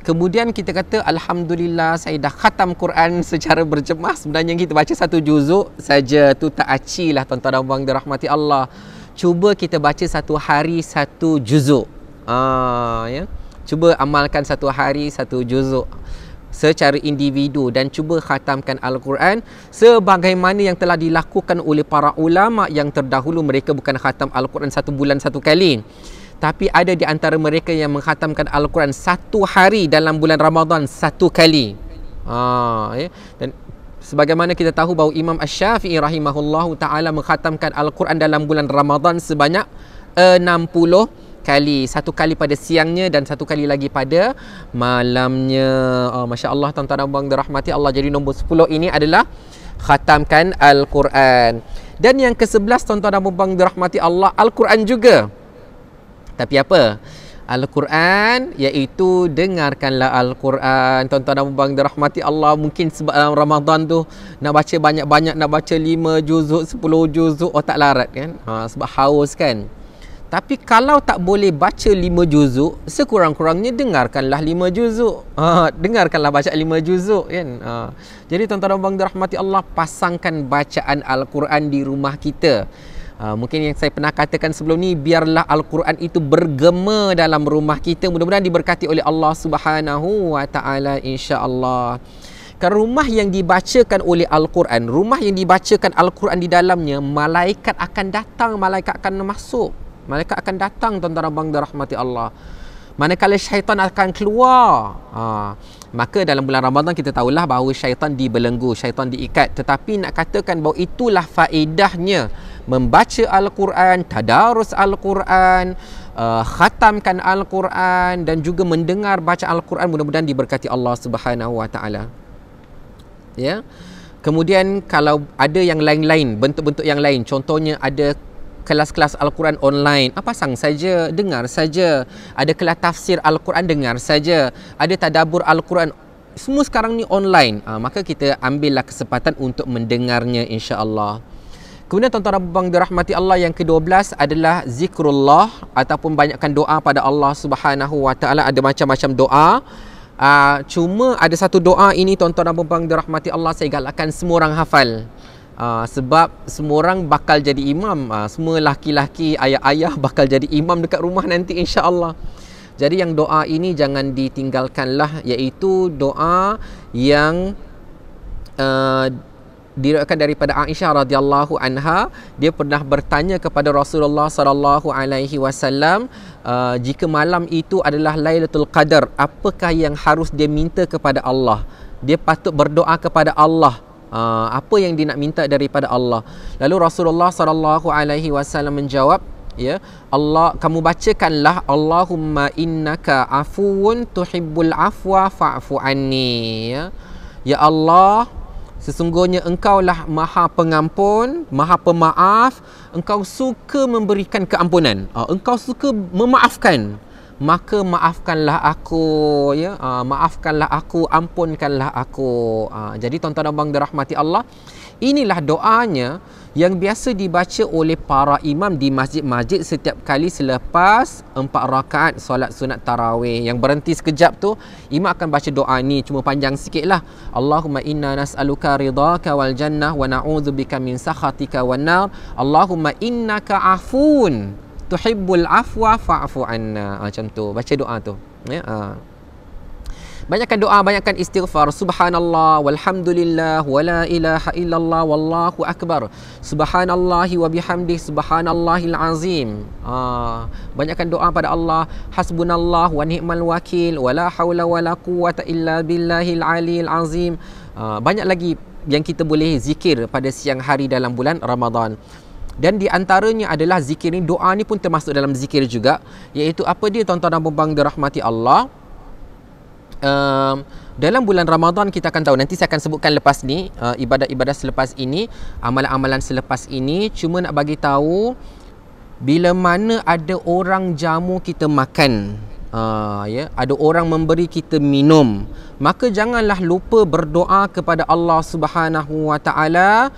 kemudian kita kata alhamdulillah saya dah khatam Quran secara berjemaah. Sebenarnya kita baca satu juzuk saja, tu tak aci lah tuan-tuan dan puan dirahmati Allah. Cuba kita baca satu hari satu juzuk. Ya. Cuba amalkan satu hari satu juzuk secara individu dan cuba khatamkan Al-Quran sebagaimana yang telah dilakukan oleh para ulama yang terdahulu. Mereka bukan khatam Al-Quran satu bulan satu kali, tapi ada di antara mereka yang menghatamkan Al-Quran satu hari dalam bulan Ramadan satu kali. Ya. Dan sebagaimana kita tahu bahawa Imam Asy-Syafi'i rahimahullahu ta'ala menghatamkan Al-Quran dalam bulan Ramadan sebanyak 60 kali. Satu kali pada siangnya dan satu kali lagi pada malamnya. Masya Allah tuan-tuan dan puan dirahmati Allah. Jadi nombor 10 ini adalah khatamkan Al-Quran. Dan yang ke-11 tuan-tuan dan puan dirahmati Allah, Al-Quran juga. Tapi apa? Al-Quran, iaitu dengarkanlah Al-Quran. Tuan-tuan dan puan dirahmati Allah, mungkin sebab dalam Ramadan tu nak baca banyak-banyak, nak baca 5 juzuk, 10 juzuk, tak larat kan? Sebab haus kan? Tapi kalau tak boleh baca 5 juzuk, sekurang-kurangnya dengarkanlah 5 juzuk. Dengarkanlah baca 5 juzuk kan? Jadi tuan-tuan dan puan dirahmati Allah, pasangkan bacaan Al-Quran di rumah kita. Mungkin yang saya pernah katakan sebelum ni, biarlah Al-Quran itu bergema dalam rumah kita. Mudah-mudahan diberkati oleh Allah Subhanahu wa ta'ala, insya-Allah. Kan rumah yang dibacakan oleh Al-Quran, rumah yang dibacakan Al-Quran di dalamnya, malaikat akan datang, malaikat akan masuk, malaikat akan datang tuan-tuan dan puan dirahmati Allah. Manakala syaitan akan keluar, maka dalam bulan Ramadan kita tahulah bahawa syaitan dibelenggu, syaitan diikat. Tetapi nak katakan bahawa itulah faedahnya membaca Al-Quran, tadarus Al-Quran, khatamkan Al-Quran dan juga mendengar baca Al-Quran. Mudah-mudahan diberkati Allah Subhanahu wa ta'ala. Ya. Kemudian kalau ada yang lain-lain, bentuk-bentuk yang lain, contohnya ada kelas-kelas Al-Quran online, pasang saja, dengar saja. Ada kelas tafsir Al-Quran, dengar saja. Ada tadabbur Al-Quran, semua sekarang ni online. Maka kita ambillah kesempatan untuk mendengarnya, insya-Allah. Kemudian tuan-tuan dan puan dirahmati Allah, yang ke-12 adalah zikrullah ataupun banyakkan doa pada Allah Subhanahu wa ta'ala. Ada macam-macam doa. Cuma ada satu doa ini tuan-tuan dan puan dirahmati Allah, saya galakkan semua orang hafal. Sebab semua orang bakal jadi imam. Semua laki-laki, ayah-ayah bakal jadi imam dekat rumah nanti, insya-Allah. Jadi yang doa ini jangan ditinggalkanlah, iaitu doa yang diriwayatkan daripada Aisyah radhiyallahu anha. Dia pernah bertanya kepada Rasulullah sallallahu alaihi wasallam, jika malam itu adalah Lailatul Qadar, apakah yang harus dia minta kepada Allah? Dia patut berdoa kepada Allah. Apa yang dia nak minta daripada Allah? Lalu Rasulullah sallallahu alaihi wasallam menjawab, ya, Allah, kamu bacakanlah Allahumma innaka afuwun tuhibbul afwa fa'fu anni. Ya Allah, sesungguhnya engkaulah maha pengampun, maha pemaaf, engkau suka memberikan keampunan, engkau suka memaafkan, maka maafkanlah aku, ya, maafkanlah aku, ampunkanlah aku. Jadi tuan-tuan dan puan dirahmati Allah, inilah doanya yang biasa dibaca oleh para imam di masjid-masjid setiap kali selepas 4 rakaat solat sunat tarawih. Yang berhenti sekejap tu, imam akan baca doa ni, cuma panjang sikit lah. Allahumma inna nas'aluka ridhaka wal jannah wa na'udzubika min sakhatika wan nar. Allahumma innaka afun tuhibbul afwa fa'fu anna. Macam tu baca doa tu, ya. Banyakkan doa, banyakkan istighfar. Subhanallah walhamdulillah wala ilaha illallah wallahu akbar. Subhanallahi wa bihamdihi subhanallahil azim. Banyakkan doa pada Allah. Hasbunallah wa ni'mal wakil wala haula wala quwwata illa billahil aliyil azim. Banyak lagi yang kita boleh zikir pada siang hari dalam bulan Ramadan. Dan di antaranya adalah zikir ni, doa ni pun termasuk dalam zikir juga, iaitu apa dia tuan-tuan dan puan-puan dirahmati Allah. Dalam bulan Ramadan kita akan tahu, nanti saya akan sebutkan lepas ni, ibadat-ibadat selepas ini, amalan-amalan selepas ini. Cuma nak bagi tahu, bila mana ada orang jamu kita makan, ada orang memberi kita minum, maka janganlah lupa berdoa kepada Allah Subhanahu Wa Taala,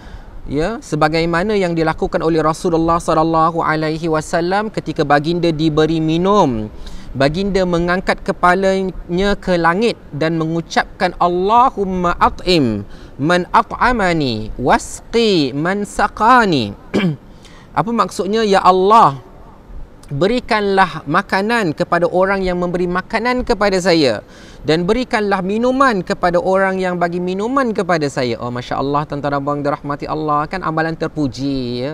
sebagaimana yang dilakukan oleh Rasulullah sallallahu alaihi wasallam ketika baginda diberi minum. Baginda mengangkat kepalanya ke langit dan mengucapkan, Allahumma at'im man at'amani wasqi man saqani. Apa maksudnya? Ya Allah, berikanlah makanan kepada orang yang memberi makanan kepada saya, dan berikanlah minuman kepada orang yang bagi minuman kepada saya. Oh, Masya Allah, tuan-tuan dan puan dirahmati Allah, kan amalan terpuji,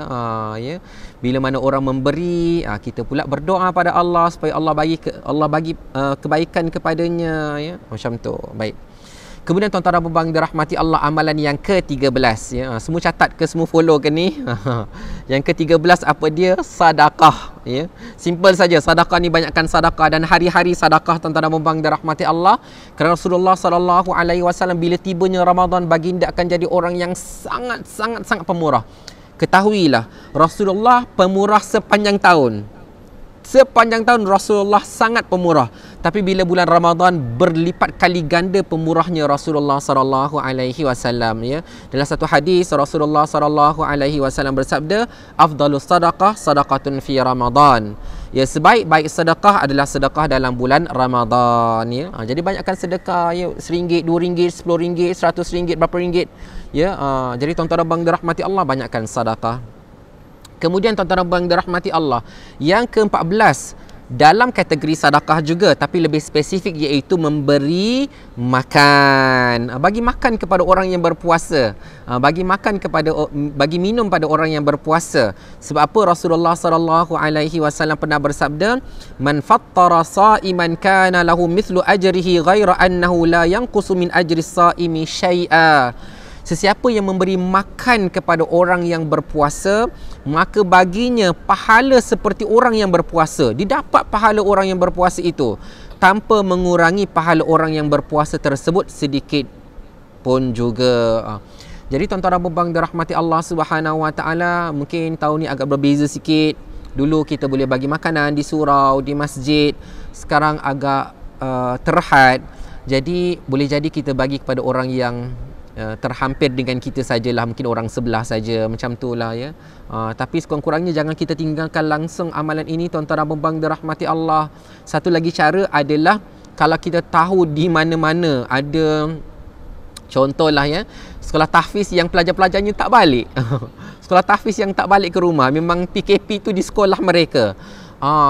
bila mana orang memberi, kita pula berdoa pada Allah supaya Allah bagi kebaikan kepadanya, macam tu. Baik. Kemudian tuan-tuan dan puan dirahmati Allah, amalan yang ke-13, semua catat ke, semua follow ke ni? Yang ke-13 apa dia? Sedekah, simple saja. Sedekah ni banyakkan sedekah, dan hari-hari sedekah tuan-tuan dan puan dirahmati Allah. Kerana Rasulullah sallallahu alaihi wasallam bila tibanya Ramadan, baginda akan jadi orang yang sangat pemurah. Ketahuilah, Rasulullah pemurah sepanjang tahun. Sepanjang tahun Rasulullah sangat pemurah, tapi bila bulan Ramadan berlipat kali ganda pemurahnya Rasulullah sallallahu alaihi wasallam. Dalam satu hadis Rasulullah sallallahu alaihi wasallam bersabda, afdalus sadaqah sadaqatun fi Ramadan. Sebaik-baik sedekah adalah sedekah dalam bulan Ramadan. Jadi banyakkan sedekah, RM1, RM2, RM10, RM100, berapa ringgit. Jadi tuan-tuan dan puan dirahmati Allah, banyakkan sedekah. Kemudian tuan-tuan dan puan dirahmati Allah, yang ke-14 dalam kategori sedekah juga, tapi lebih spesifik, iaitu memberi makan. Bagi makan kepada orang yang berpuasa, bagi minum pada orang yang berpuasa. Sebab apa? Rasulullah sallallahu alaihi wasallam pernah bersabda, man fattara sa'iman kana lahu mithlu ajrihi ghaira annahu la yanqusu min ajri as-sa'imi syai'a. Sesiapa yang memberi makan kepada orang yang berpuasa, maka baginya pahala seperti orang yang berpuasa. Didapat pahala orang yang berpuasa itu tanpa mengurangi pahala orang yang berpuasa tersebut sedikit pun juga. Jadi tuan-tuan dan puan dirahmati Allah Subhanahu Wa Taala, mungkin tahun ni agak berbeza sikit. Dulu kita boleh bagi makanan di surau, di masjid. Sekarang agak terhad. Jadi boleh jadi kita bagi kepada orang yang terhampir dengan kita sajalah, mungkin orang sebelah saja, macam tu lah. Tapi sekurang-kurangnya jangan kita tinggalkan langsung amalan ini, tuan-tuan dan puan dirahmati Allah. Satu lagi cara adalah, kalau kita tahu di mana-mana ada, contohlah sekolah tahfiz yang pelajar-pelajarnya tak balik sekolah tahfiz yang tak balik ke rumah, memang PKP tu di sekolah mereka,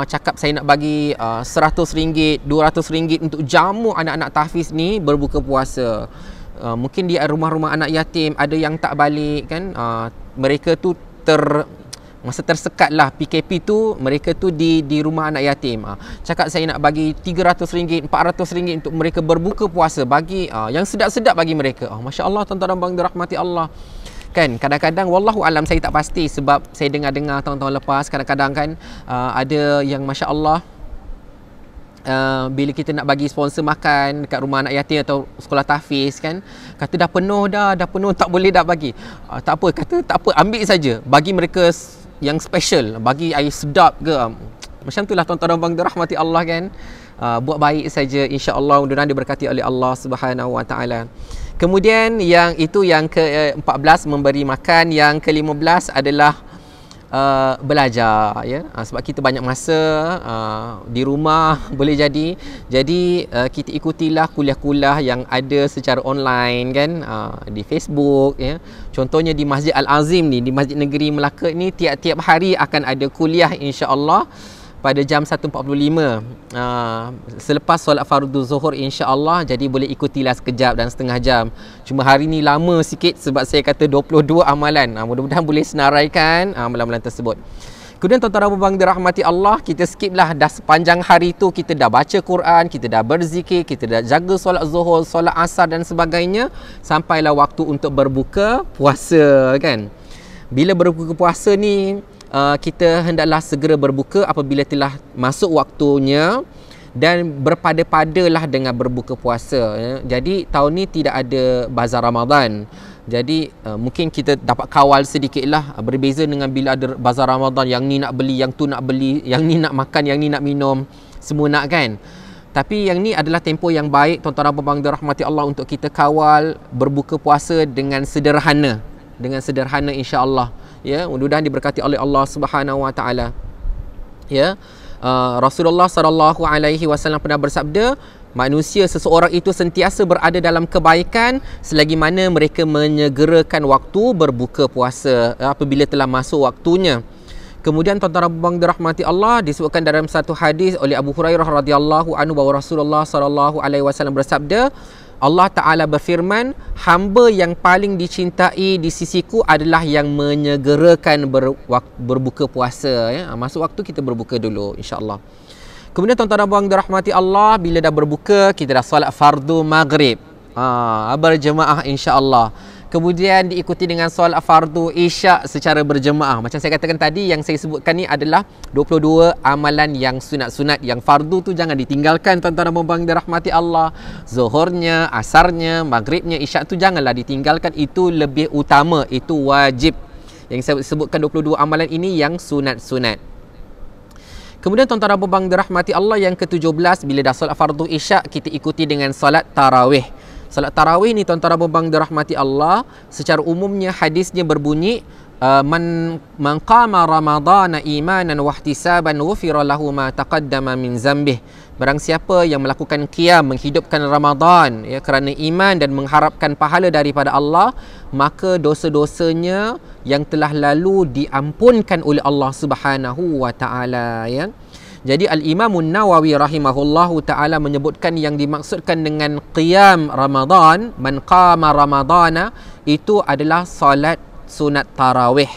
cakap saya nak bagi RM100, RM200 untuk jamu anak-anak tahfiz ni berbuka puasa. Mungkin di rumah-rumah anak yatim ada yang tak balik, kan. Mereka tu masa tersekat lah PKP tu, mereka tu di rumah anak yatim. Cakap saya nak bagi RM300, RM400 untuk mereka berbuka puasa, bagi yang sedap-sedap bagi mereka. Masya Allah, tuan-tuan dan puan dirahmati Allah. Kan kadang-kadang wallahu alam, saya tak pasti, sebab saya dengar-dengar tahun-tahun lepas, kadang-kadang kan ada yang Masya Allah, bila kita nak bagi sponsor makan dekat rumah anak yatim atau sekolah tahfiz, kan, kata dah penuh, tak boleh dah bagi. Tak apa, kata tak apa, ambil saja, bagi mereka yang special, bagi air sedap ke. Macam itulah tuan-tuan dan puan dirahmati Allah, kan. Buat baik saja, insya-Allah, mudah-mudahan diberkati oleh Allah Subhanahu Wa Taala. Kemudian yang ke-14 memberi makan, yang ke-15 adalah belajar, sebab kita banyak masa di rumah, boleh jadi kita ikutilah kuliah-kuliah yang ada secara online, kan, di Facebook, contohnya di Masjid Al-Azim ni, di Masjid Negeri Melaka ni, tiap-tiap hari akan ada kuliah, insya-Allah, pada jam 1.45 selepas solat fardu zuhur, insya-Allah. Jadi boleh ikutilah sekejap dan setengah jam. Cuma hari ni lama sikit sebab saya kata 22 amalan. Mudah-mudahan boleh senaraikan amalan-amalan tersebut. Kemudian tuan-tuan dan puan dirahmati Allah, kita skip lah, dah sepanjang hari tu kita dah baca Quran, kita dah berzikir, kita dah jaga solat zuhur, solat asar dan sebagainya, sampailah waktu untuk berbuka puasa, kan. Bila berbuka puasa ni, kita hendaklah segera berbuka apabila telah masuk waktunya dan berpada-padalah dengan berbuka puasa, ya. Jadi tahun ni tidak ada bazar Ramadan. Jadi mungkin kita dapat kawal sedikit lah, berbeza dengan bila ada bazar Ramadan, yang ni nak beli, yang tu nak beli, yang ni nak makan, yang ni nak minum, semua nak kan. Tapi yang ni adalah tempoh yang baik tuan-tuan dan puan-puan dirahmati Allah untuk kita kawal berbuka puasa dengan sederhana, insya-Allah, ya. Mudah-mudahan diberkati oleh Allah Subhanahu wa taala, ya. Rasulullah sallallahu alaihi wasallam pernah bersabda, manusia seseorang itu sentiasa berada dalam kebaikan selagi mana mereka menyegerakan waktu berbuka puasa apabila telah masuk waktunya. Kemudian tuan-tuan dan puan-puan dirahmati Allah, disebutkan dalam satu hadis oleh Abu Hurairah radhiyallahu anhu bahawa Rasulullah sallallahu alaihi wasallam bersabda, Allah Ta'ala berfirman, hamba yang paling dicintai di sisiku adalah yang menyegerakan berbuka puasa, ya. Masuk waktu kita berbuka dulu, insya-Allah. Kemudian tuan-tuan dan puan dirahmati Allah, bila dah berbuka, kita dah solat fardu maghrib, berjemaah insya-Allah. Kemudian diikuti dengan solat fardu isyak secara berjemaah. Macam saya katakan tadi, yang saya sebutkan ni adalah 22 amalan yang sunat-sunat. Yang fardu tu jangan ditinggalkan tuan-tuan dan puan dirahmati Allah. Zuhurnya, asarnya, maghribnya, isyak tu janganlah ditinggalkan. Itu lebih utama, itu wajib. Yang saya sebutkan 22 amalan ini yang sunat-sunat. Kemudian tuan-tuan dan puan dirahmati Allah, yang ke-17, bila dah solat fardu isyak, kita ikuti dengan solat tarawih. Solat tarawih ni tuan-tuan dan puan dirahmati Allah, secara umumnya hadisnya berbunyi, man qama ramadhana imanan wa ihtisaban ghufira lahu ma taqaddama min zambih. Barang siapa yang melakukan qiyam, menghidupkan Ramadan, ya, kerana iman dan mengharapkan pahala daripada Allah, maka dosa-dosanya yang telah lalu diampunkan oleh Allah Subhanahu wa taala, ya. Jadi Al-Imam Nawawi rahimahullahu ta'ala menyebutkan yang dimaksudkan dengan qiyam Ramadan, man qama Ramadana, itu adalah salat sunat tarawih.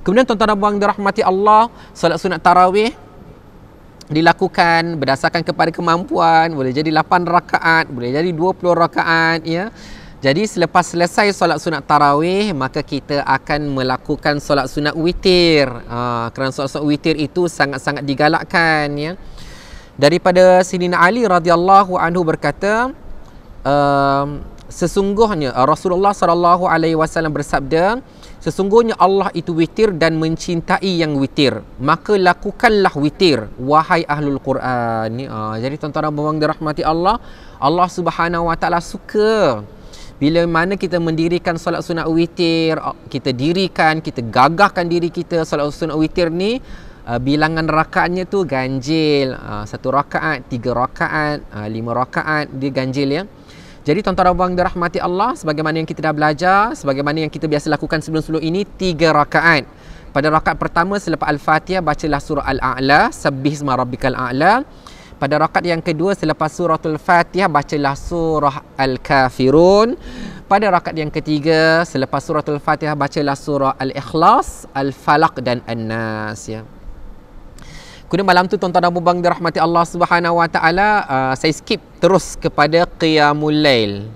Kemudian tuan-tuan dan puan dirahmati Allah, salat sunat tarawih dilakukan berdasarkan kepada kemampuan, boleh jadi 8 rakaat, boleh jadi 20 rakaat, ya. Jadi selepas selesai solat sunat tarawih, maka kita akan melakukan solat sunat witir. Kerana solat sunat witir itu sangat-sangat digalakkan, ya. Daripada Sayyidina Ali radhiyallahu anhu berkata, sesungguhnya Rasulullah sallallahu alaihi wasallam bersabda, sesungguhnya Allah itu witir dan mencintai yang witir, maka lakukanlah witir wahai ahlul Quran. Jadi tuan-tuan dan puan dirahmati Allah, Allah Subhanahu wa taala suka bila mana kita mendirikan solat sunat witir, kita dirikan, kita gagahkan diri kita. Solat sunat witir ni bilangan rakaatnya tu ganjil. 1 rakaat, 3 rakaat, 5 rakaat, dia ganjil, ya. Jadi tuan-tuan dan puan dirahmati Allah, sebagaimana yang kita dah belajar, sebagaimana yang kita biasa lakukan sebelum-sebelum ini, 3 rakaat. Pada rakaat pertama selepas Al-Fatihah, bacalah surah Al-A'la, Sabbihasma rabbikal a'la. Pada rakaat yang kedua selepas suratul Fatihah, bacalah surah Al-Kafirun. Pada rakaat yang ketiga selepas suratul Fatihah, bacalah surah Al-Ikhlas, Al-Falaq dan An-Nas, ya. Kemudian malam tu tuan-tuan dan puan dirahmati Allah Subhanahu wa taala, saya skip terus kepada qiyamul lail.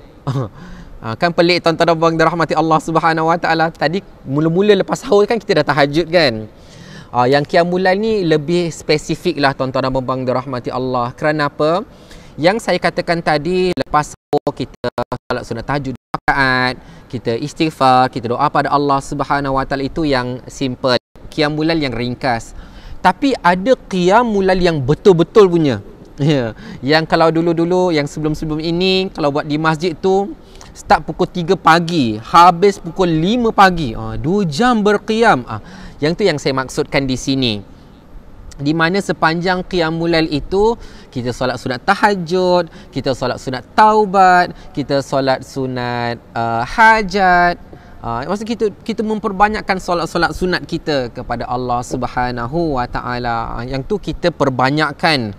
Kan pelik tuan-tuan dan puan dirahmati Allah Subhanahu wa taala. Tadi mula-mula lepas sahur kan kita dah tahajud kan. Yang qiyamul lail ni lebih spesifik lah tuan-tuan dan puan dirahmati Allah. Kerana apa? Yang saya katakan tadi, lepas sahur kita solat sunat tahajud rakaat, kita istighfar, kita doa pada Allah Subhanahu wa taala, itu yang simple. Qiyamul lail yang ringkas. Tapi ada qiyamul lail yang betul-betul punya. Ya. Yang kalau dulu-dulu, yang sebelum-sebelum ini, kalau buat di masjid tu start pukul 3 pagi, habis pukul 5 pagi. 2 jam berqiyam. Yang tu yang saya maksudkan di sini. Di mana sepanjang qiyamul lail itu kita solat sunat tahajud, kita solat sunat taubat, kita solat sunat hajat. Maksud kita memperbanyakkan solat-solat sunat kita kepada Allah Subhanahu wa taala. Yang tu kita perbanyakkan.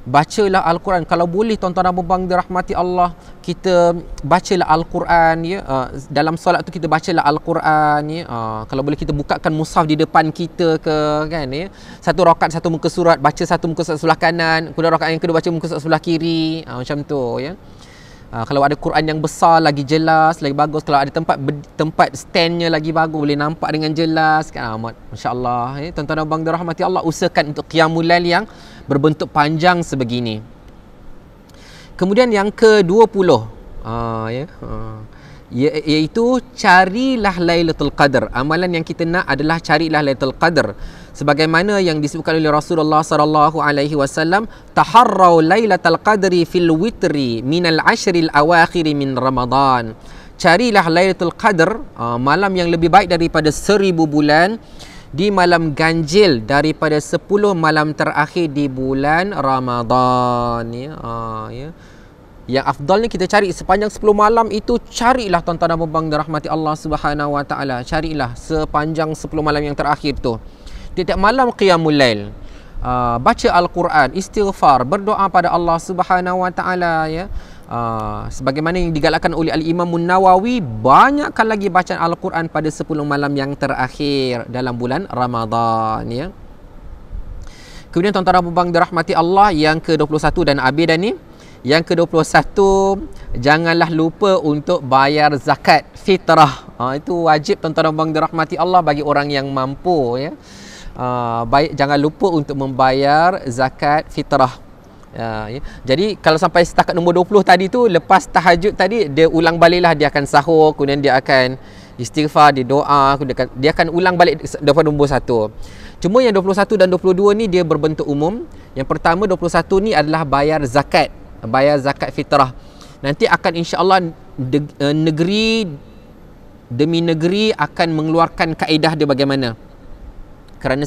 Bacalah Al-Quran. Kalau boleh tuan-tuan dan puan dirahmati Allah, kita bacalah Al-Quran, ya. Dalam solat tu kita bacalah Al-Quran, ya. Kalau boleh kita bukakan mushaf di depan kita ke, kan, ya. 1 rakaat 1 muka surat, baca 1 muka surat sebelah kanan, kemudian rakaat yang kedua baca muka surat sebelah kiri, macam tu, ya. Kalau ada Quran yang besar lagi jelas, lagi bagus. Kalau ada tempat standnya lagi bagus, boleh nampak dengan jelas kan. Masya-Allah. Tuan-tuan dan abang dirahmati Allah, usahakan untuk qiyamul lail yang berbentuk panjang sebegini. Kemudian yang ke-20 iaitu carilah Lailatul Qadar. Amalan yang kita nak adalah carilah Lailatul Qadar. Sebagaimana yang disebutkan oleh Rasulullah sallallahu alaihi wasallam, taharrau Lailatul Qadri fil witri minal ashril awakhir min Ramadan. Carilah Lailatul Qadar, malam yang lebih baik daripada 1000 bulan, di malam ganjil daripada 10 malam terakhir di bulan Ramadan. Yang afdalnya kita cari sepanjang 10 malam itu, carilah tuan-tuan dan puan-puan dirahmati Allah Subhanahu wa taala. Carilah sepanjang 10 malam yang terakhir tu. Tiap malam qiyamul lail, baca al-Quran, istighfar, berdoa pada Allah Subhanahu wa taala sebagaimana yang digalakkan oleh Al-Imam Nawawi, banyakkan lagi bacaan al-Quran pada 10 malam yang terakhir dalam bulan Ramadan Kemudian tuan-tuan dan puan-puan dirahmati Allah, yang ke-21 dan habis dah ni. Yang ke-21, janganlah lupa untuk bayar zakat fitrah. Itu wajib tuan-tuan dan puan dirahmati Allah bagi orang yang mampu jangan lupa untuk membayar zakat fitrah. Jadi kalau sampai setakat nombor 20 tadi tu, lepas tahajud tadi dia ulang baliklah, dia akan sahur, kemudian dia akan istighfar, dia doa, dia akan ulang balik daripada nombor 1. Cuma yang 21 dan 22 ni dia berbentuk umum. Yang pertama 21 ni adalah bayar zakat fitrah. Nanti akan insya-Allah negeri demi negeri akan mengeluarkan kaedah dia bagaimana. Kerana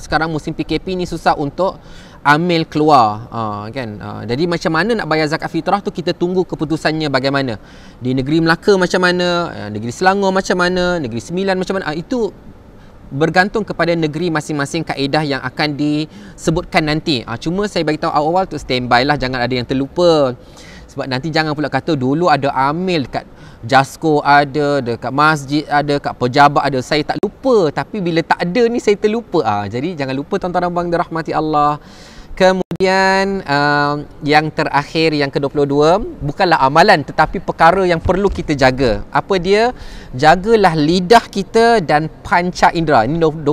sekarang musim PKP ni susah untuk amil keluar jadi macam mana nak bayar zakat fitrah tu, kita tunggu keputusannya bagaimana. Di negeri Melaka macam mana, negeri Selangor macam mana, negeri Sembilan macam mana, itu bergantung kepada negeri masing-masing kaedah yang akan disebutkan nanti. Cuma saya bagi tahu awal-awal tu, standby lah, jangan ada yang terlupa. Sebab nanti jangan pula kata dulu ada amil kat Jasko ada, dekat masjid ada, kat pejabat ada, saya tak lupa, tapi bila tak ada ni saya terlupa. Jadi jangan lupa tuan-tuan dan puan dirahmati Allah. Kemudian yang terakhir, yang ke-22, bukanlah amalan tetapi perkara yang perlu kita jaga. Apa dia? Jagalah lidah kita dan panca indera. Ini 22.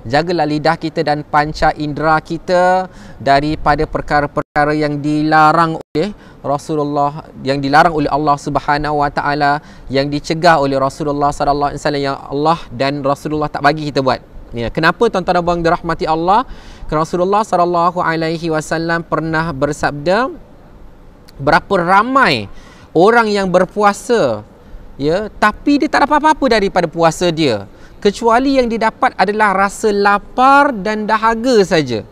Jagalah lidah kita dan panca indera kita daripada perkara-perkara yang dilarang oleh Rasulullah, yang dilarang oleh Allah Subhanahu wa taala, yang dicegah oleh Rasulullah sallallahu alaihi wasallam, yang Allah dan Rasulullah tak bagi kita buat. Kenapa tuan-tuan dan puan dirahmati Allah? Kerana Rasulullah sallallahu alaihi wasallam pernah bersabda, berapa ramai orang yang berpuasa tapi dia tak dapat apa-apa daripada puasa dia, kecuali yang didapat adalah rasa lapar dan dahaga saja.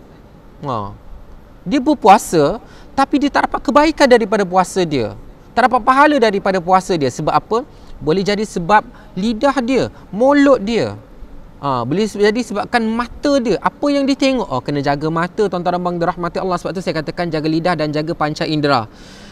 Dia berpuasa tapi dia tak dapat kebaikan daripada puasa dia, tak dapat pahala daripada puasa dia. Sebab apa? Boleh jadi sebab lidah dia, mulut dia, boleh jadi sebabkan mata dia. Apa yang dia tengok, kena jaga mata tuan-tuan dan puan dirahmati Allah. Sebab tu saya katakan jaga lidah dan jaga panca indera.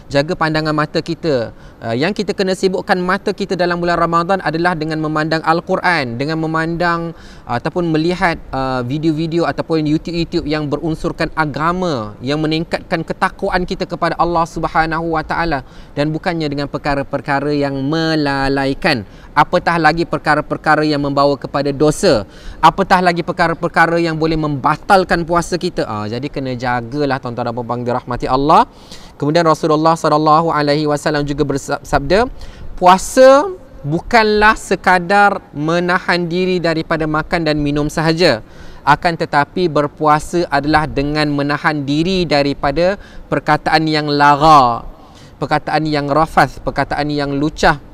Jaga pandangan mata kita. Yang kita kena sibukkan mata kita dalam bulan Ramadan adalah dengan memandang Al-Quran, dengan memandang ataupun melihat video-video ataupun YouTube yang berunsurkan agama, yang meningkatkan ketakwaan kita kepada Allah Subhanahu wa taala, dan bukannya dengan perkara-perkara yang melalaikan. Apatah lagi perkara-perkara yang membawa kepada dosa, apatah lagi perkara-perkara yang boleh membatalkan puasa kita. Jadi kena jagalah tuan-tuan dan puan-puan dirahmati Allah. Kemudian Rasulullah sallallahu alaihi wasallam juga bersabda, puasa bukanlah sekadar menahan diri daripada makan dan minum sahaja, akan tetapi berpuasa adalah dengan menahan diri daripada perkataan yang lara, perkataan yang rafath, perkataan yang lucah.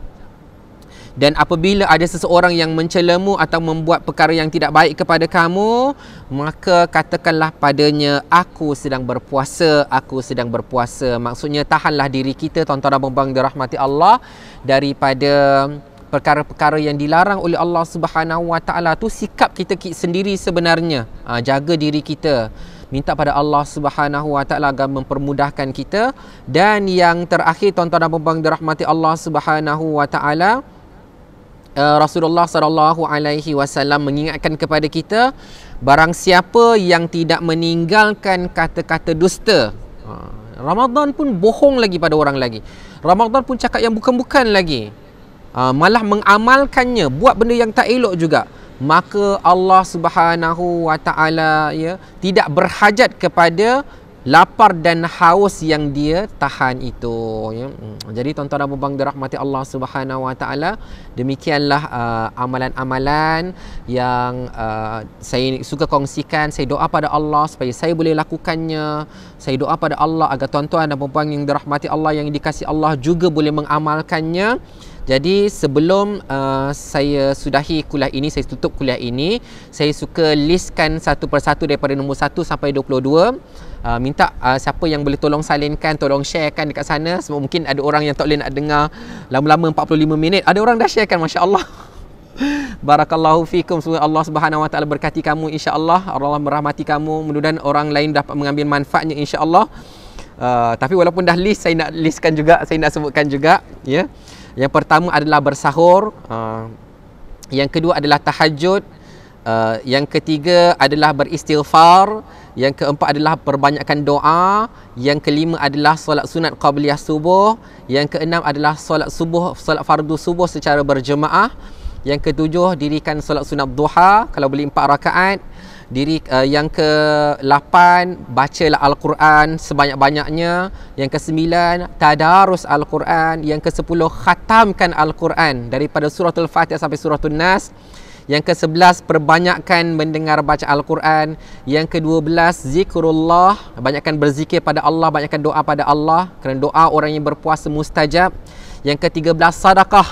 Dan apabila ada seseorang yang mencelamu atau membuat perkara yang tidak baik kepada kamu, maka katakanlah padanya, aku sedang berpuasa, aku sedang berpuasa. Maksudnya tahanlah diri kita tuan-tuan dan puan-puan dirahmati Allah daripada perkara-perkara yang dilarang oleh Allah Subhanahu wa taala. Tu sikap kita sendiri sebenarnya. Jaga diri kita, minta pada Allah Subhanahu wa taala agar mempermudahkan kita. Dan yang terakhir tuan-tuan dan puan-puan dirahmati Allah Subhanahu wa taala, Rasulullah sallallahu alaihi wasallam mengingatkan kepada kita, barang siapa yang tidak meninggalkan kata-kata dusta, Ramadan pun bohong lagi pada orang lagi. Ramadan pun cakap yang bukan-bukan lagi. Malah mengamalkannya, buat benda yang tak elok juga. Maka Allah Subhanahu wa taala ya tidak berhajat kepada lapar dan haus yang dia tahan itu ya. Jadi tuan-tuan dan puan-puan dirahmati Allah Subhanahu wa taala, demikianlah amalan-amalan yang saya suka kongsikan. Saya doa pada Allah supaya saya boleh lakukannya. Saya doa pada Allah agar tuan-tuan dan puan-puan yang dirahmati Allah, yang dikasihi Allah juga boleh mengamalkannya. Jadi sebelum saya sudahi kuliah ini, saya tutup kuliah ini, saya suka listkan satu persatu daripada nombor 1 sampai 22. Minta siapa yang boleh tolong salinkan, tolong sharekan dekat sana. Sebab mungkin ada orang yang tak boleh nak dengar lama-lama 45 minit. Ada orang dah sharekan, Masya Allah. Barakallahu fikum. Semoga Allah Subhanahu wa taala berkati kamu, insya-Allah. Allah merahmati kamu. Mudah-mudahan orang lain dapat mengambil manfaatnya, insya-Allah. Tapi walaupun dah list, saya nak listkan juga, saya nak sebutkan juga ya. Yang pertama adalah bersahur. Yang kedua adalah tahajud. Yang ketiga adalah beristighfar. Yang keempat adalah perbanyakkan doa. Yang kelima adalah solat sunat qabliyah subuh. Yang keenam adalah solat subuh, solat fardu subuh secara berjemaah. Yang ketujuh, dirikan solat sunat duha kalau boleh 4 rakaat. Yang ke-8, bacalah Al-Quran sebanyak-banyaknya. Yang ke-9, tadarus Al-Quran. Yang ke-10, khatamkan Al-Quran daripada suratul Fatihah sampai suratul Nas. Yang ke-11, perbanyakkan mendengar baca Al-Quran. Yang ke-12, zikrullah, banyakkan berzikir pada Allah, banyakkan doa pada Allah, kerana doa orang yang berpuasa mustajab. Yang ke-13, sedekah,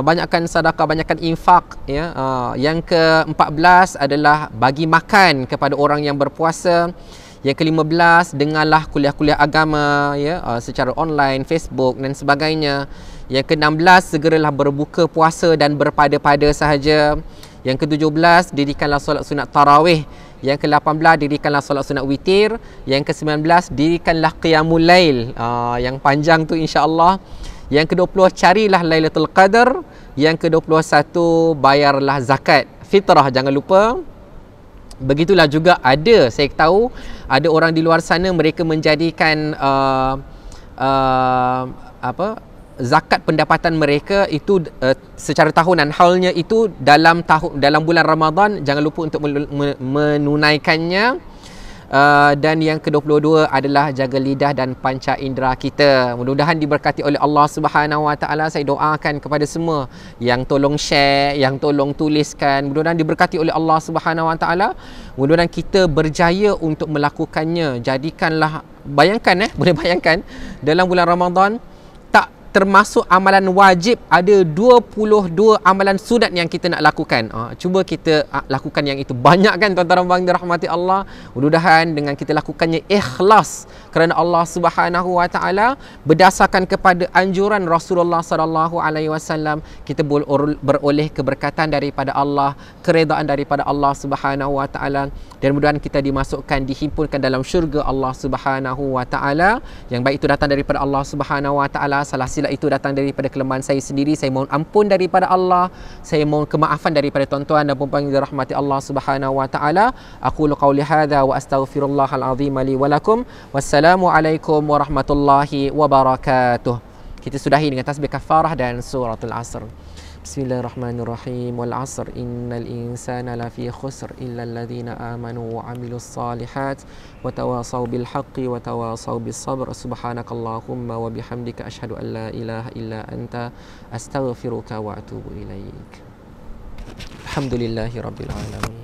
banyakkan sedekah, banyakkan infak ya. Yang ke-14 adalah bagi makan kepada orang yang berpuasa. Yang ke-15, dengarlah kuliah-kuliah agama ya, secara online, Facebook dan sebagainya. Yang ke-16, segeralah berbuka puasa dan berpada-pada sahaja. Yang ke-17, dirikanlah solat sunat tarawih. Yang ke-18, dirikanlah solat sunat witir. Yang ke-19, dirikanlah qiyamul lail, yang panjang tu, insya-Allah. Yang ke-20, carilah Lailatul Qadar. Yang ke-21, bayarlah zakat fitrah, jangan lupa. Begitulah juga ada, saya tahu ada orang di luar sana, mereka menjadikan zakat pendapatan mereka itu secara tahunan. Halnya itu dalam bulan Ramadan, jangan lupa untuk menunaikannya. Dan yang ke-22 adalah jaga lidah dan panca indera kita. Mudah-mudahan diberkati oleh Allah Subhanahu wa taala. Saya doakan kepada semua yang tolong share, yang tolong tuliskan, mudah-mudahan diberkati oleh Allah Subhanahu wa taala. Mudah-mudahan kita berjaya untuk melakukannya. Jadikanlah, bayangkan boleh bayangkan dalam bulan Ramadan tak termasuk amalan wajib, ada 22 amalan sunat yang kita nak lakukan. Cuba kita lakukan yang itu. Banyak kan tuan-tuan dan puan dirahmati Allah. Mudah-mudahan dengan kita lakukannya ikhlas kerana Allah Subhanahu wa taala, berdasarkan kepada anjuran Rasulullah sallallahu alaihi wasallam, kita beroleh keberkatan daripada Allah, keredaan daripada Allah Subhanahu wa taala, dan mudah-mudahan kita dimasukkan, dihimpunkan dalam syurga Allah Subhanahu wa taala. Yang baik itu datang daripada Allah Subhanahu wa taala, salah silap itu datang daripada kelemahan saya sendiri. Saya mohon ampun daripada Allah, saya mohon kemaafan daripada tuan-tuan dan puan-puan yang dirahmati Allah Subhanahu wa taala. Aqulu qawli hadza wa astaghfirullahal azim li wa lakum. Wassalamualaikum warahmatullahi wabarakatuh. Kita sudahi dengan tasbih kafarah dan suratul Asr. Bismillahirrahmanirrahim. Wal 'asr innal insana lafi khusr illa alladhina amanu wa 'amilus solihat wa tawasaw bil haqqi wa tawasaw bis sabr. Subhanakallahumma wa bihamdika asyhadu an la ilaha illa anta astaghfiruka wa atubu ilaik. Alhamdulillahirabbil alamin.